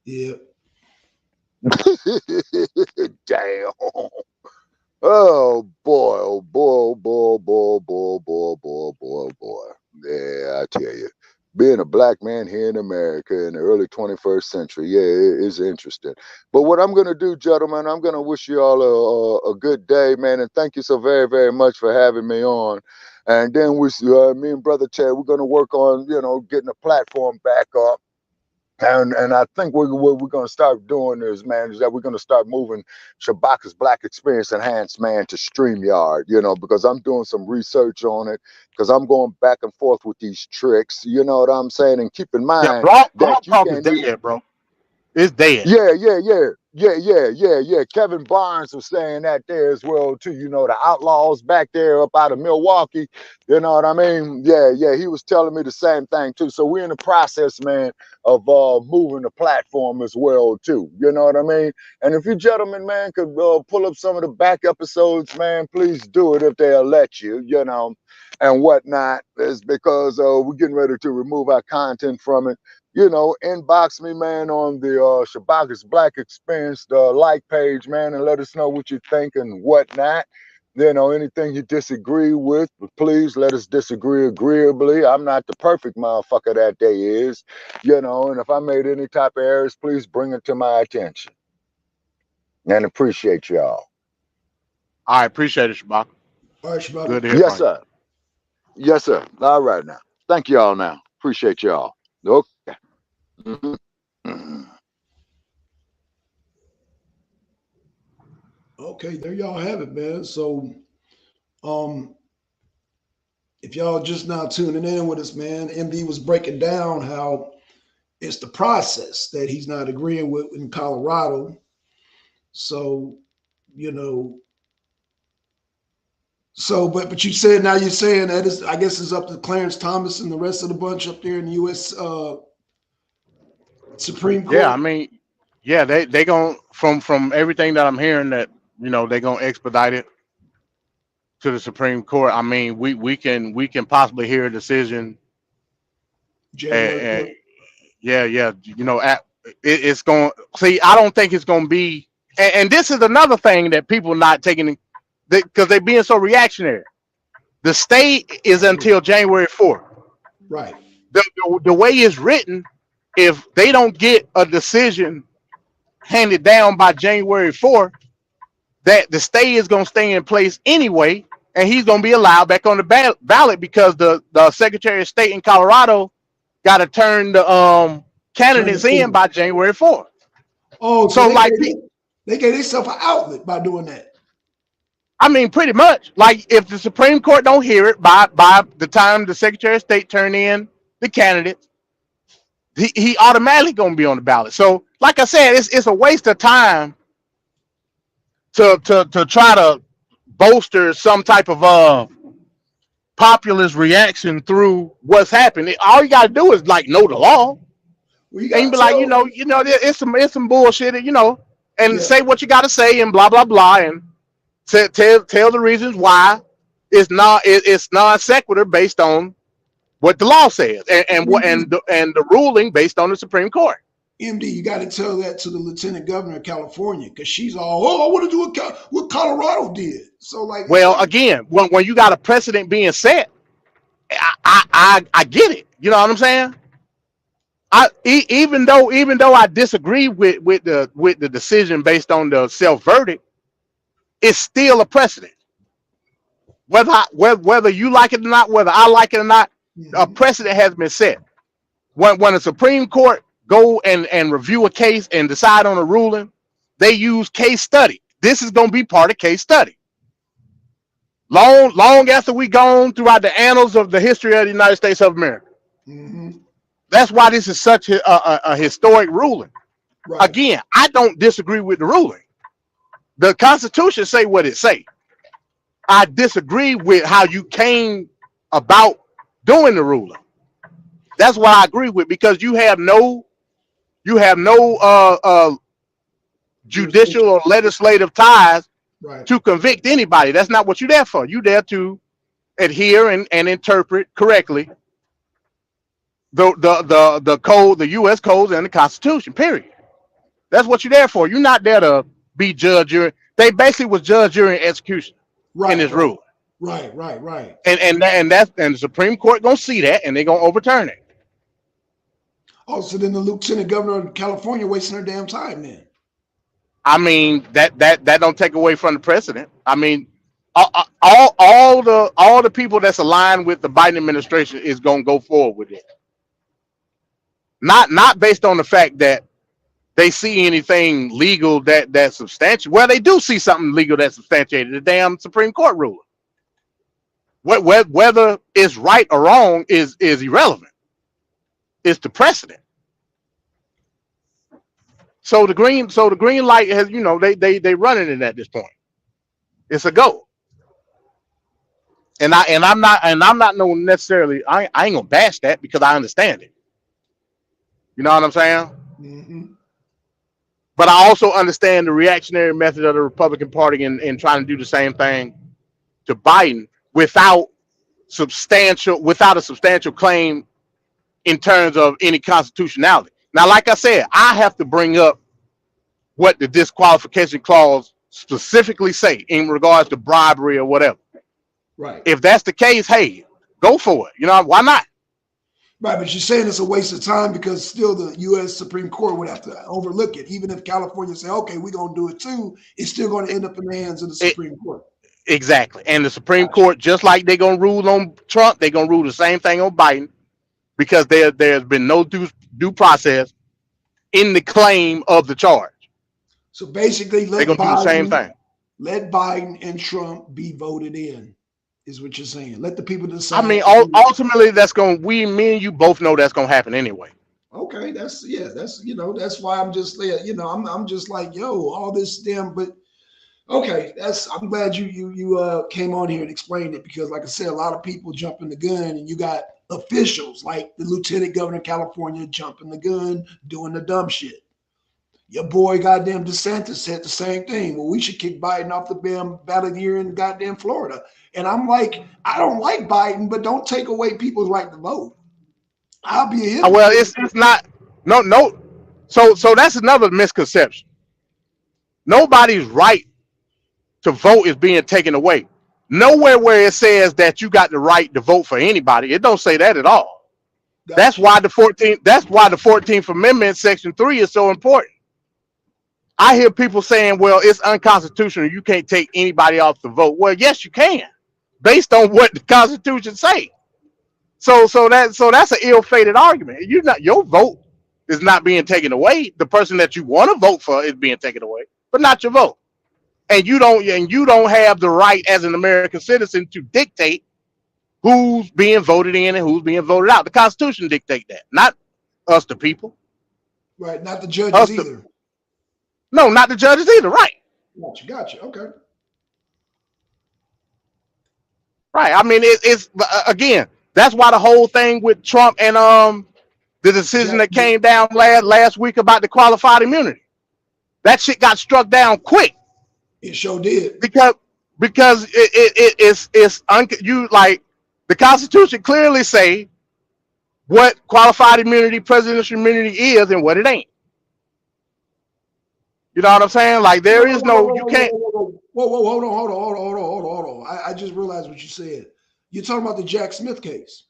Yeah. Damn. Oh boy, oh boy, oh boy, boy, boy, boy, boy, boy, boy. Yeah, I tell you, being a black man here in America in the early 21st century, yeah, it is interesting. But what I'm gonna do, gentlemen, I'm gonna wish you all a good day, man, and thank you so very, very much for having me on. And then me and Brother Chad, we're gonna work on, getting a platform back up. And I think what we're going to start doing is, man, is that we're going to start moving Shabaka's Black Experience Enhanced, man, to StreamYard, because I'm doing some research on it, because I'm going back and forth with these tricks, you know what I'm saying? And keep in Yeah, mind blog that you talk is can't even, dead, bro. It's dead. yeah. Kevin Barnes was saying that there as well too. The Outlaws back there up out of Milwaukee. You know what I mean? Yeah. He was telling me the same thing too. So we're in the process, man, of moving the platform as well too. You know what I mean? And if you gentlemen, man, could pull up some of the back episodes, man, please do it if they'll let you. And whatnot. Is because we're getting ready to remove our content from it. Inbox me, man, on the Shabaka's Black Experience like page, man, and let us know what you think and whatnot. Anything you disagree with, please let us disagree agreeably. I'm not the perfect motherfucker that they is, and if I made any type of errors, please bring it to my attention. And appreciate y'all. I appreciate it, Shabaka. All right, Shabaka. Good to hear Yes, from you. sir. Yes, sir. All right now. Thank y'all now. Appreciate y'all. Okay. Mhm. Okay, there y'all have it, man. So, um, if y'all just now tuning in with us, man, MD was breaking down how it's the process that he's not agreeing with in Colorado. So, you know, but you said now you're saying that is, I guess it's up to Clarence Thomas and the rest of the bunch up there in the U.S. Supreme Yeah, Court. I mean, yeah, they going from everything that I'm hearing that they gonna expedite it to the Supreme Court. I mean, we can possibly hear a decision. January Uh, 4th. yeah. It's going. See, I don't think it's going to be. And this is another thing that people not taking because they being so reactionary. The stay is until January 4th. Right. The way it's written, if they don't get a decision handed down by January 4th, that the stay is going to stay in place anyway, and he's going to be allowed back on the ballot because the Secretary of State in Colorado got to turn the Turn it candidates in in. by January 4th. Oh, so So like, they gave themselves an outlet by doing that. I mean, pretty much. Like if the Supreme Court don't hear it by the time the Secretary of State turn in the candidates, he automatically gonna be on the ballot. So, like I said, it's a waste of time to try to bolster some type of populist reaction through what's happening. All you gotta do is like know the law Well, you and got be to like, tell. it's some bullshit, and Yeah. say what you gotta say and blah blah blah, and tell the reasons why it's non sequitur based on what the law says and what MD, and the ruling based on the Supreme Court. MD, you got to tell that to the Lieutenant Governor of California because she's all, oh, I want to do what Colorado did. So like, it's Well, like, again, when you got a precedent being set, I get it. You know what I'm saying? Even though I disagree with the decision based on the self verdict, it's still a precedent. Whether you like it or not, whether I like it or not, a mhm, precedent has been set. When the Supreme Court go and review a case and decide on a ruling, they use case study. This is going to be part of case study. Long after we gone throughout the annals of the history of the United States of America. mhm, That's why this is such a historic ruling. right. Again, I don't disagree with the ruling. The Constitution say what it say. I disagree with how you came about doing the ruling. That's what I agree with because you have no Jurisdiction. judicial or legislative ties Right. to convict anybody. That's not what you're there for. You're there to adhere and interpret correctly the code, the U.S. codes, and the Constitution. Period. That's what you're there for. You're not there to be judge, jury. They basically was judge, jury, and execution in Right. this Right. rule, Right. Right. Right. and the Supreme Court gonna see that, and they're gonna overturn it. Also, then the Lieutenant Governor of California wasting her damn time. Then. I mean that don't take away from the precedent. I mean, all the people that's aligned with the Biden administration is gonna go forward with it. Not based on the fact that they see anything legal that's substantial. Well, they do see something legal that's substantiated. The damn Supreme Court ruling. Whether it's right or wrong is irrelevant. It's the precedent. So the green light has they running it at this point. It's a go. And I'm not no necessarily I ain't gonna bash that because I understand it. You know what I'm saying? Mhm. But I also understand the reactionary method of the Republican Party in trying to do the same thing to Biden without a substantial claim in terms of any constitutionality. Now, like I said, I have to bring up what the disqualification clause specifically say in regards to bribery or whatever. Right. If that's the case, hey, go for it. You know, why not? Right. But you're saying it's a waste of time because still the U.S. Supreme Court would have to overlook it. Even if California say, okay, we're going to do it too, it's still going to end up in the hands of the It, Supreme Court. exactly. And the Supreme Gotcha. Court, just like they're gonna rule on Trump, they're gonna rule the same thing on Biden because there's been no due process in the claim of the charge. So basically, They're gonna do the same thing. let Biden and Trump be voted in, is what you're saying. Let the people I decide. mean, ultimately, me and you both know that's gonna happen anyway. Okay, that's why I'm just I'm just like, yo, all this damn, but okay, I'm glad you came on here and explained it because like I said, a lot of people jumping the gun and you got officials like the Lieutenant Governor of California jumping the gun, doing the dumb shit. Your boy goddamn DeSantis said the same thing. Well, we should kick Biden off the damn ballot here in goddamn Florida. And I'm like, I don't like Biden, but don't take away people's right to vote. I'll be a Well, hypocrite. it's not no. So that's another misconception. Nobody's right to vote is being taken away. Nowhere where it says that you got the right to vote for anybody. It don't say that at all. That's Gotcha. why the 14th. That's why the 14th Amendment, Section 3, is so important. I hear people saying, "Well, it's unconstitutional. You can't take anybody off the vote." Well, yes, you can, based on what the Constitution say. So that's an ill-fated argument. Your vote is not being taken away. The person that you want to vote for is being taken away, but not your vote. and you don't have the right as an American citizen to dictate who's being voted in and who's being voted out. The Constitution dictate that, not us, the people. Right. Not the judges Us, either. no, not the judges either. Right. Gotcha. Okay. Right. I mean, it's again. That's why the whole thing with Trump and the decision that came down last week about the qualified immunity, that shit got struck down quick. It sure did. Because you like the Constitution clearly say what qualified immunity, presidential immunity is, and what it ain't. You know what I'm saying? Like there is no, you can't. Whoa, hold on. I just realized what you said. You're talking about the Jack Smith case.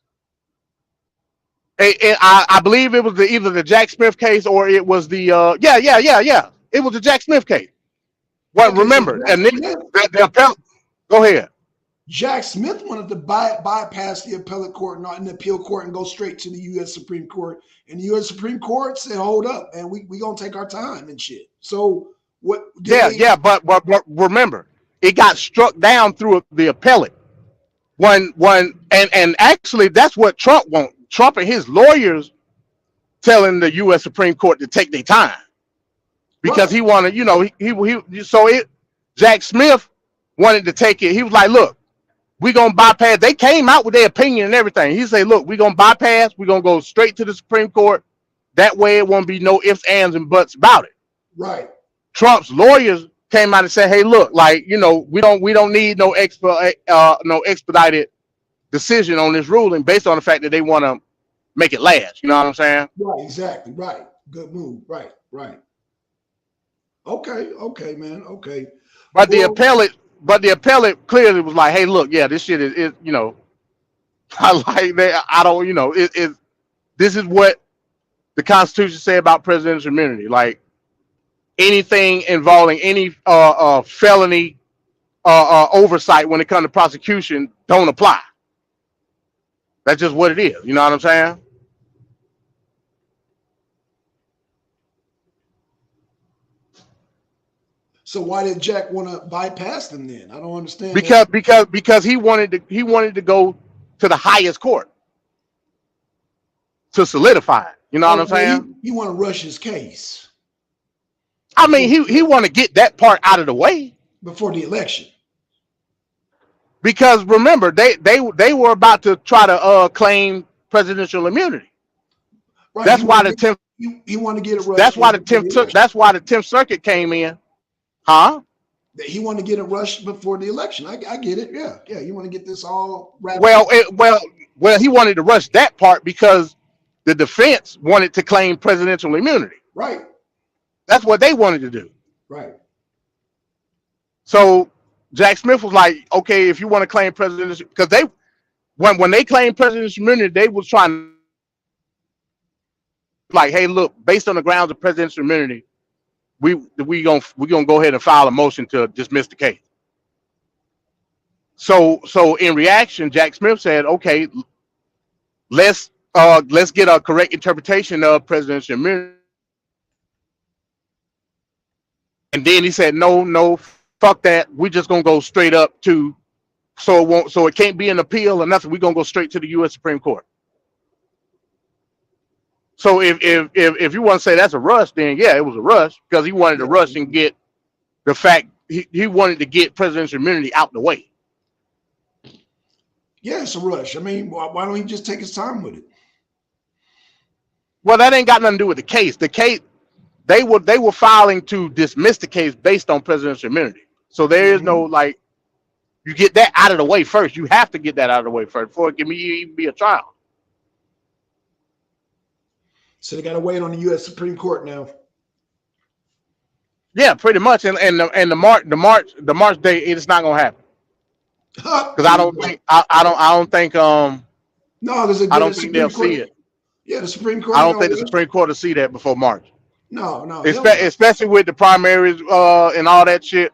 I believe it was either the Jack Smith case or it was the yeah. It was the Jack Smith case. Well, okay, remember, so and then the appellate. Go ahead. Jack Smith wanted to bypass the appellate court, not in the appeal court, and go straight to the U.S. Supreme Court. And the U.S. Supreme Court said, "Hold up, and we gonna take our time and shit." So what? But remember, it got struck down through the appellate. And actually, that's what Trump wants. Trump and his lawyers telling the U.S. Supreme Court to take their time because he wanted, Jack Smith wanted to take it. He was like, "Look, we're gonna bypass." They came out with their opinion and everything. He said, "Look, we're gonna bypass. We're gonna go straight to the Supreme Court. That way, it won't be no ifs, ands, and buts about it." Right. Trump's lawyers came out and said, "Hey, look, like we don't need no expedited decision on this ruling based on the fact that they want to make it last." You know what I'm saying? Right. Exactly. Right. Good move. Right. Okay, man. Okay. But the appellate clearly was like, "Hey, look, yeah, this shit is I like that. I don't, this is what the Constitution say about presidential immunity. Like anything involving any felony oversight when it comes to prosecution don't apply. That's just what it is. You know what I'm saying?" So why did Jack want to bypass them then? I don't understand. Because he wanted to go to the highest court to solidify it. You know what I'm saying? He want to rush his case. I mean, he want to get that part out of the way before the election. Because remember, they were about to try to claim presidential immunity. Right. That's why the 10th. He wanted to get it rushed. That's why the 10th. That's why the 10th Circuit came in. Huh? He wanted to get it rushed before the election. I get it. Yeah. You want to get this all wrapped up. Well, he wanted to rush that part because the defense wanted to claim presidential immunity. Right. That's what they wanted to do. Right. So Jack Smith was like, "Okay, if you want to claim presidential," because when they claimed presidential immunity, they was trying like, "Hey, look, based on the grounds of presidential immunity, we gonna go ahead and file a motion to dismiss the case." So in reaction, Jack Smith said, "Okay, let's get a correct interpretation of presidential immunity." And then he said, "No, fuck that. We're just gonna go straight up to so it can't be an appeal or nothing. We're gonna go straight to the U.S. Supreme Court." So if you want to say that's a rush, then yeah, it was a rush because he wanted to rush and get the fact he wanted to get presidential immunity out the way. Yeah, it's a rush. I mean, why don't he just take his time with it? Well, that ain't got nothing to do with the case. The case they were filing to dismiss the case based on presidential immunity. So there is no like you get that out of the way first. You have to get that out of the way first before it can even be a trial. So they got to wait on the U.S. Supreme Court now. Yeah, pretty much, and the March date, it's not gonna happen because I don't think no, there's I don't think they'll see it. Yeah, the Supreme Court. I don't think the Supreme Court will see that before March. No. Especially with the primaries and all that shit.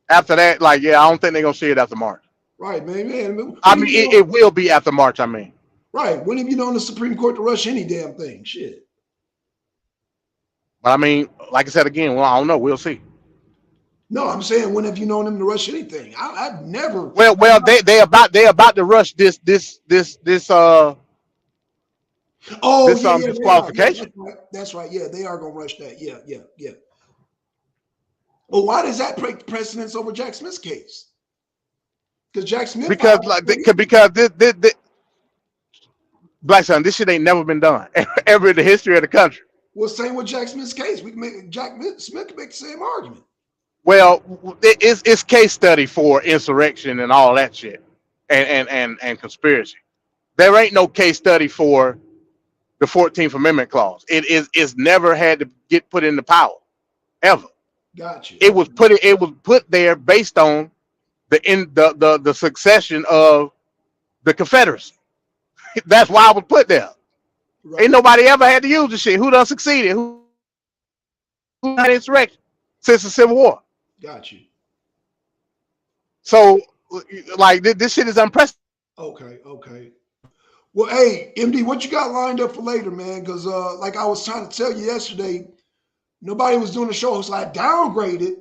After that, like, yeah, I don't think they're gonna see it after March. Right, man. I mean, it will be after March. I mean. Right. When have you known the Supreme Court to rush any damn thing? Shit. But I mean, like I said again, well, I don't know. We'll see. No, I'm saying when have you known them to rush anything? I've never. Well, they about to rush Oh this yeah, yeah, they are. Yeah, disqualification that's right. That's right. Yeah, they are gonna rush that. Yeah, yeah, yeah. Well, why does that break precedence over Jack Smith's case? Because Jack Smith because filed like before he. because this Black Son, this shit ain't never been done ever in the history of the country. Well, same with Jack Smith's case. We can make Smith can make the same argument. Well, it's case study for insurrection and all that shit, and conspiracy. There ain't no case study for the 14th Amendment clause. It's never had to get put into power ever. Got you. It Okay. was put there based on the succession of the Confederacy. That's why I was put there. Ain't Right. nobody ever had to use the shit. Who done succeeded? Who had insurrection since the Civil War? Got you. So, like, this shit is unprecedented. Okay. Okay. Well, hey, MD, what you got lined up for later, man? Because like I was trying to tell you yesterday, nobody was doing the show, so I downgraded.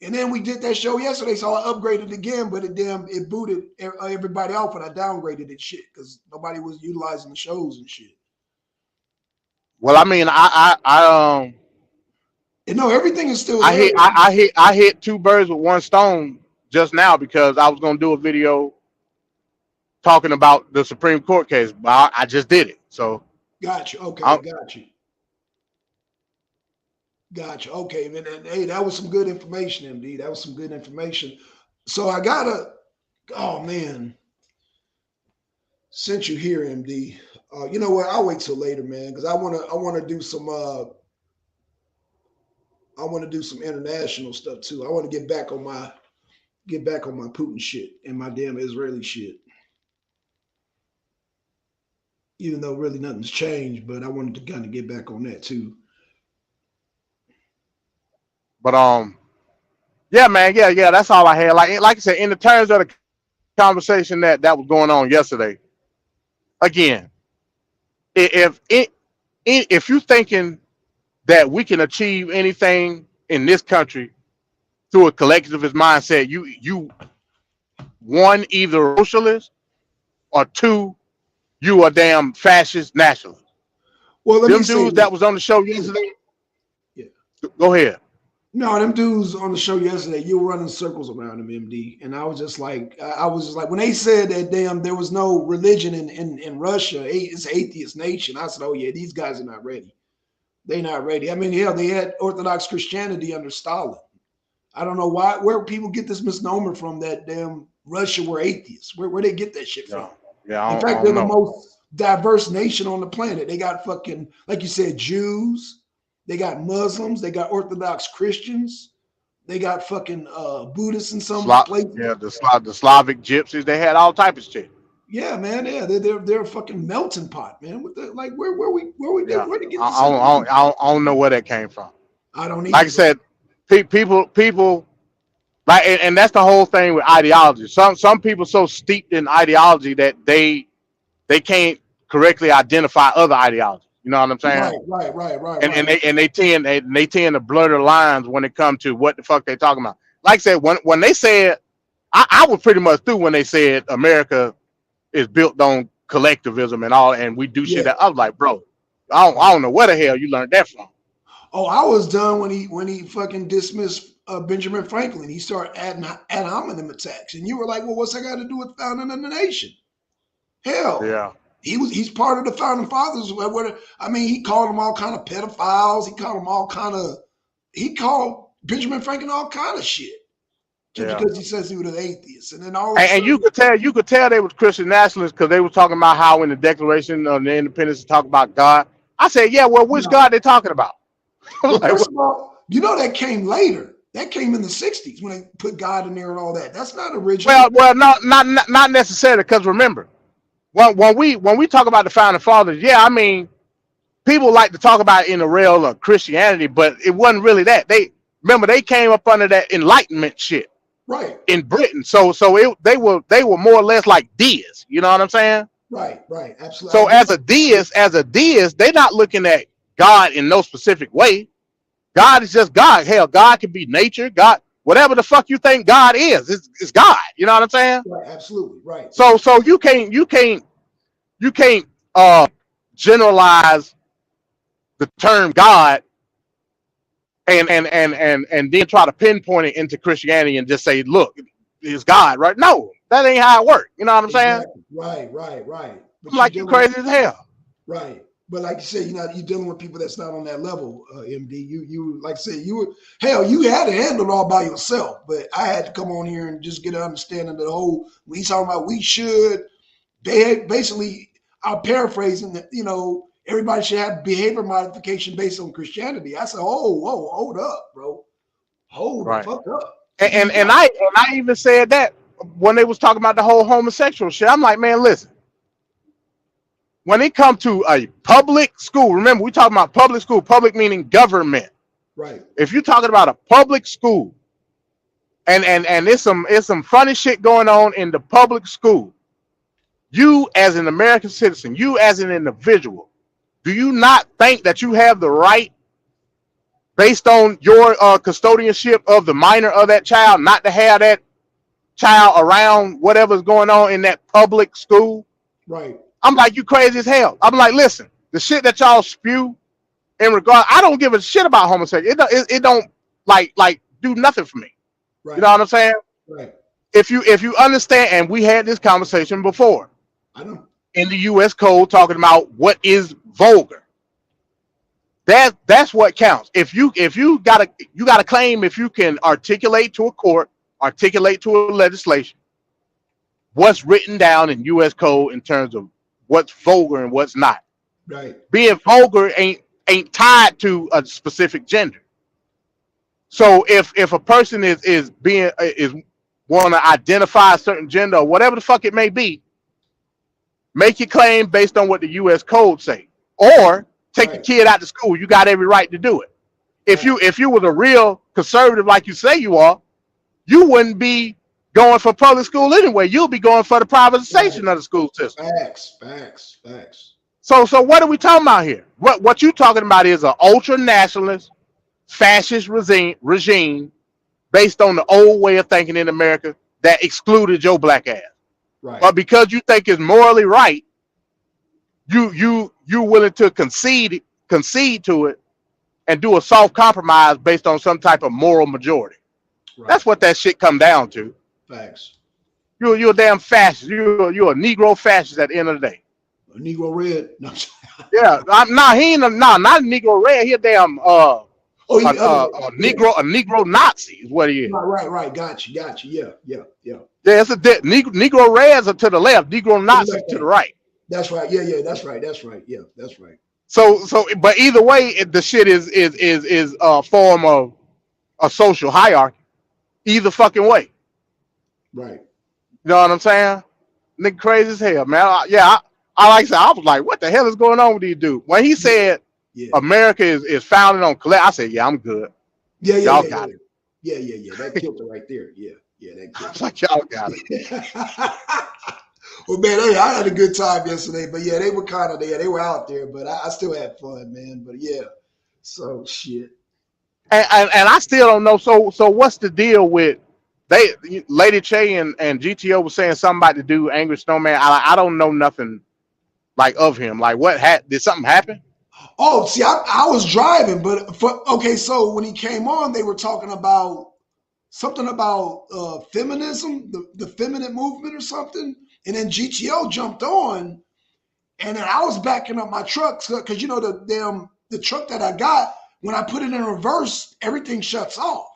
And then we did that show yesterday, so I upgraded again, but it booted everybody off, and I downgraded it shit because nobody was utilizing the shows and shit. Well, I mean, And no, everything is still I there. hit I hit two birds with one stone just now because I was gonna do a video talking about the Supreme Court case, but I just did it. So Got you. Okay, I, got you. Got you. Okay, man. And, hey, that was some good information, MD. That was some good information. So I gotta. Oh man, since you here, MD, you know what? I'll wait till later, man, because I wanna do some I want to do some international stuff too. I want to get back on my Putin shit and my damn Israeli shit. Even though really nothing's changed, but I wanted to kind of get back on that too. but yeah, man, yeah, that's all I had. Like I said, in the terms of the conversation that was going on yesterday, again, if you thinking that we can achieve anything in this country through a collectivist mindset, you one either socialist or two you a damn fascist nationalist. Well, let me Them say dudes this. that was on the show yesterday, Yeah. go ahead. No, them dudes on the show yesterday, you were running circles around them, MD. And I was just like, when they said that damn there was no religion in Russia, it's an atheist nation. I said, oh yeah, these guys are not ready. They're not ready. I mean, hell, they had Orthodox Christianity under Stalin. I don't know where people get this misnomer from that damn Russia were atheists. Where they get that shit Yeah, from? yeah, In I fact, they're don't the know. most diverse nation on the planet. They got fucking, like you said, Jews. They got Muslims. They got Orthodox Christians. They got fucking Buddhists in some places. Yeah, the Slavic gypsies, they had all type of shit. Yeah, man. Yeah, they're a fucking melting pot, man. What the like? Where we get Yeah, where to get this information? I don't know where that came from. I don't Like I either. said, people like, and that's the whole thing with ideology. Some people so steeped in ideology that they can't correctly identify other ideologies. You know what I'm saying? Right. And they tend to blur the lines when it comes to what the fuck they talking about. Like I said, when they said, I was pretty much through when they said America is built on collectivism and all, and we do shit. Yeah. That I was like, bro, I don't know where the hell you learned that from. Oh, I was done when he fucking dismissed Benjamin Franklin. He started adding ad hominem attacks, and you were like, "Well, what's that got to do with founding of the nation?" Hell, Yeah, he's part of the founding fathers. I mean, he called them all kind of pedophiles. He called Benjamin Franklin all kind of shit just yeah. because he says he was an atheist, and then all of a And sudden, you could tell they was Christian nationalists because they were talking about how in the Declaration of the Independence they talk about God. I said, yeah, well, which no. God they talking about? I was Well, like, first what? of all, you know that came later. That came in the '60s when they put God in there and all that. That's not original. Well, not necessarily because remember, when we talk about the founding fathers, yeah, I mean, people like to talk about it in the realm of Christianity, but it wasn't really that. They remember they came up under that Enlightenment shit Right. in Britain, so they were more or less like deists. You know what I'm saying? Right. Absolutely. I So agree. as a deist, they're not looking at God in no specific way. God is just God. Hell, God can be nature. God, whatever the fuck you think God is, it's God. You know what I'm saying? Right, absolutely, right. So you can't generalize the term God and then try to pinpoint it into Christianity and just say, look, it's God, right? No, that ain't how it works. You know what I'm saying? Exactly. Right. I'm But you like, you dealing with crazy as hell. right. But like you said, you're dealing with people that's not on that level, MD. You like I said, you were hell, you had to handle it all by yourself. But I had to come on here and just get an understanding of the whole. When he's talking about we should, they basically are paraphrasing that everybody should have behavior modification based on Christianity. I said, oh, whoa, hold up, bro, hold the Right. fuck up. And I even said that when they was talking about the whole homosexual shit. I'm like, man, listen. When it comes to a public school, remember we talking about public school, public meaning government. Right. If you're talking about a public school, and it's some funny shit going on in the public school, you as an American citizen, you as an individual, do you not think that you have the right, based on your custodianship of the minor of that child, not to have that child around whatever's going on in that public school? Right. I'm like, you crazy as hell. I'm like, listen, the shit that y'all spew in regard, I don't give a shit about homosexuality. It don't like do nothing for me. Right. You know what I'm saying? Right. If you understand, and we had this conversation before, I know. in the U.S. code talking about what is vulgar. That's what counts. If you gotta claim, if you can articulate to a court, articulate to a legislation what's written down in U.S. code in terms of what's vulgar and what's not. Right. Being vulgar ain't tied to a specific gender. So if a person is want to identify a certain gender or whatever the fuck it may be, make your claim based on what the U.S. code say, or take Right. the kid out to school. You got every right to do it. If you was a real conservative like you say you are, you wouldn't be going for public school anyway. You'll be going for the privatization of the school system. Facts. So what are we talking about here? What you talking about is an ultra nationalist, fascist regime based on the old way of thinking in America that excluded your black ass. Right. But because you think it's morally right, you're willing to concede to it and do a soft compromise based on some type of moral majority. Right. That's what that shit come down to. Facts. You're a damn fascist. You're a Negro fascist at the end of the day. A Negro red. No. Yeah, he ain't not a Negro red. He a damn a Negro Nazi is what he is. Right. Got you. Yeah. Yeah, it's Negro reds are to the left, Negro Nazis to the right. That's right. Yeah. That's right. Yeah, that's right. So, but either way, the shit is a form of a social hierarchy. Either fucking way. Right. You know what I'm saying? Nigga crazy as hell, man. I like I said, I was like, what the hell is going on with these dudes? When he said America is founded on collect, I said, yeah, I'm good. Yeah. Y'all got it. Yeah. That killed it right there. Yeah. That I killed was like, y'all got it. Well, man, I had a good time yesterday, but yeah, they were kind of there. They were out there, but I still had fun, man. But yeah, so shit. And I still don't know. So what's the deal with Lady Che and GTO was saying something about the dude Angry Snowman. I don't know nothing like of him. Like what did something happen? Oh, see, I was driving, but so when he came on, they were talking about something about feminism, the feminine movement or something. And then GTO jumped on, and then I was backing up my truck because the truck that I got, when I put it in reverse, everything shuts off.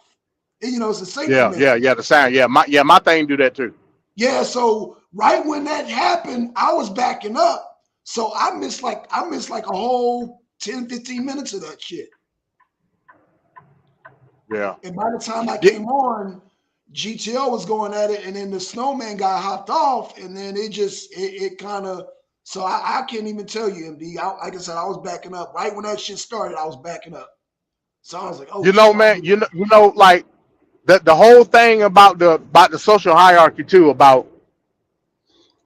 And, it's a safety measure. Yeah, the sound. My thing do that too. Yeah, so right when that happened, I was backing up. So I missed like a whole 10, 15 minutes of that shit. Yeah. And by the time I came on, GTL was going at it, and then the snowman guy hopped off, and then it kind of. So I can't even tell you, MD. Like I said, I was backing up right when that shit started. I was backing up. So I was like, oh, man, like the whole thing about the social hierarchy too, about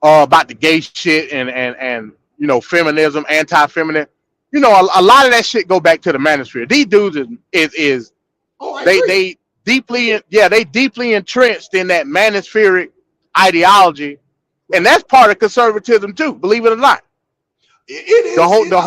the gay shit and feminism, anti-feminine. A lot of that shit go back to the manosphere. These dudes is I agree. they deeply entrenched in that manospheric ideology, and that's part of conservatism too. Believe it or not, It is. the I'm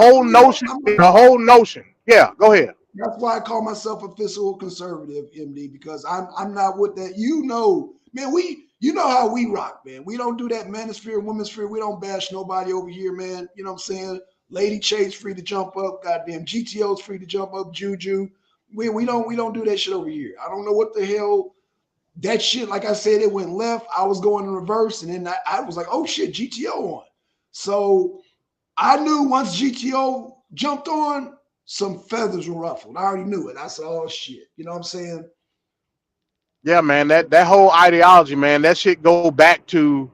whole notion. Yeah, go ahead. That's why I call myself a fiscal conservative, MD, because I'm not with that. You know, man, you know how we rock, man. We don't do that manosphere, women's sphere. We don't bash nobody over here, man. You know what I'm saying? Lady Chase free to jump up, goddamn GTO's free to jump up, Juju. We don't do that shit over here. I don't know what the hell that shit. Like I said, it went left. I was going in reverse, and then I was like, oh shit, GTO on. So I knew once GTO jumped on, some feathers were ruffled. I already knew it. I said, oh shit. You know what I'm saying? Yeah, man, that whole ideology, man, that shit go back to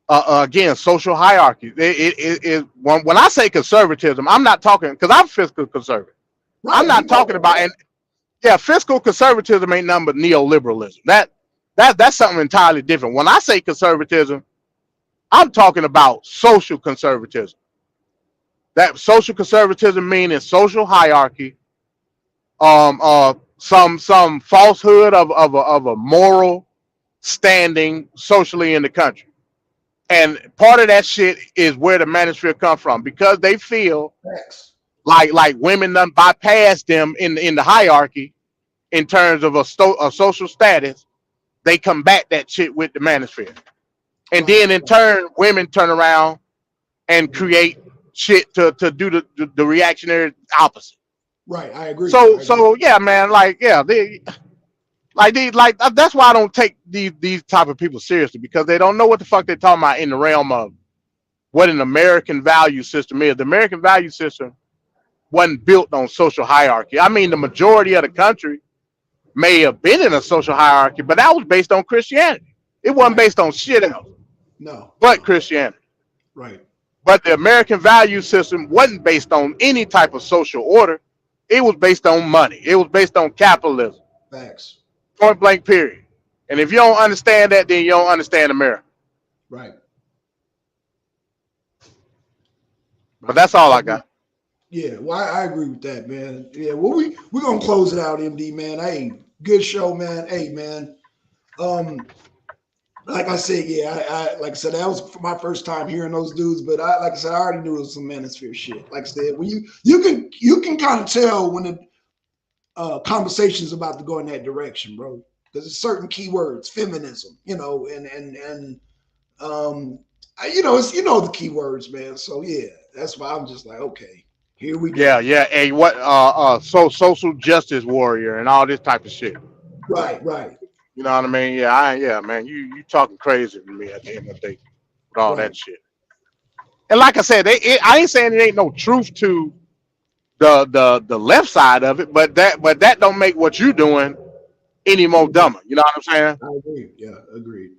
again social hierarchy. When I say conservatism, I'm not talking because I'm fiscal conservative. Right. I'm not talking about and yeah, fiscal conservatism ain't nothing but neoliberalism. That's something entirely different. When I say conservatism, I'm talking about social conservatism. That social conservatism meaning social hierarchy, some falsehood of a moral standing socially in the country. And part of that shit is where the manosphere come from because they feel Facts. like women done bypass them in the hierarchy in terms of a social status. They combat that shit with the manosphere, and Right. then in turn, women turn around and create shit to do the reactionary opposite. Right. I agree. So yeah, man, like yeah, that's why I don't take these type of people seriously because they don't know what the fuck they're talking about in the realm of what an American value system is. The American value system wasn't built on social hierarchy. I mean, the majority of the country may have been in a social hierarchy, but that was based on Christianity. It wasn't Right. based on shit else No. but Christianity. Right. But the American value system wasn't based on any type of social order. It was based on money. It was based on capitalism. Facts. Point blank, period. And if you don't understand that, then you don't understand America. Right. But Right. that's all I got. Yeah. Well, I agree with that, man. Yeah. Well, we're gonna close it out, MD, man. Hey, good show, man. Hey, man. Um, like I said, yeah, I like I said, that was my first time hearing those dudes, but like I said, I already knew it was some manosphere shit. Like I said, when you can kind of tell when the conversation's about to go in that direction, bro. Because it's certain keywords, feminism, and it's the keywords, man. So yeah, that's why I'm just like, okay, here we go. Yeah. Hey, what so social justice warrior and all this type of shit. Right, right, You know what I mean? Yeah, man. You talking crazy to me at the end of the day with all right, that shit. And like I said, I ain't saying there ain't no truth to the left side of it, but that don't make what you doing any more dumber. You know what I'm saying? I agree. Yeah, agreed.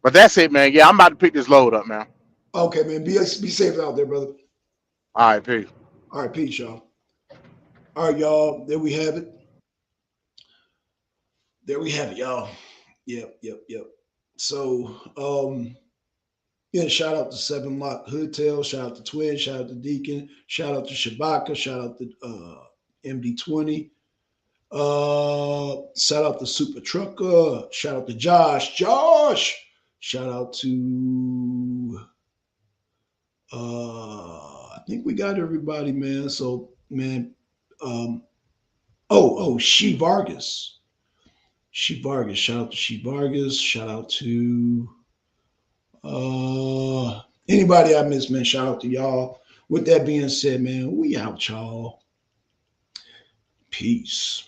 But that's it, man. Yeah, I'm about to pick this load up, man. Okay, man. Be safe out there, brother. All right, peace. All right, peace, y'all. All right, y'all. There we have it. There we have it, y'all. Yep. So, yeah, shout out to Seven Lock Hoodtail, shout out to Twin, shout out to Deacon, shout out to Shabaka, shout out to MD20, shout out to Super Trucker, shout out to Josh, shout out to I think we got everybody, man. So, man, um, She Vargas. She Vargas, shout out to She Vargas, shout out to anybody I missed, man, shout out to y'all. With that being said, man, we out, y'all. Peace.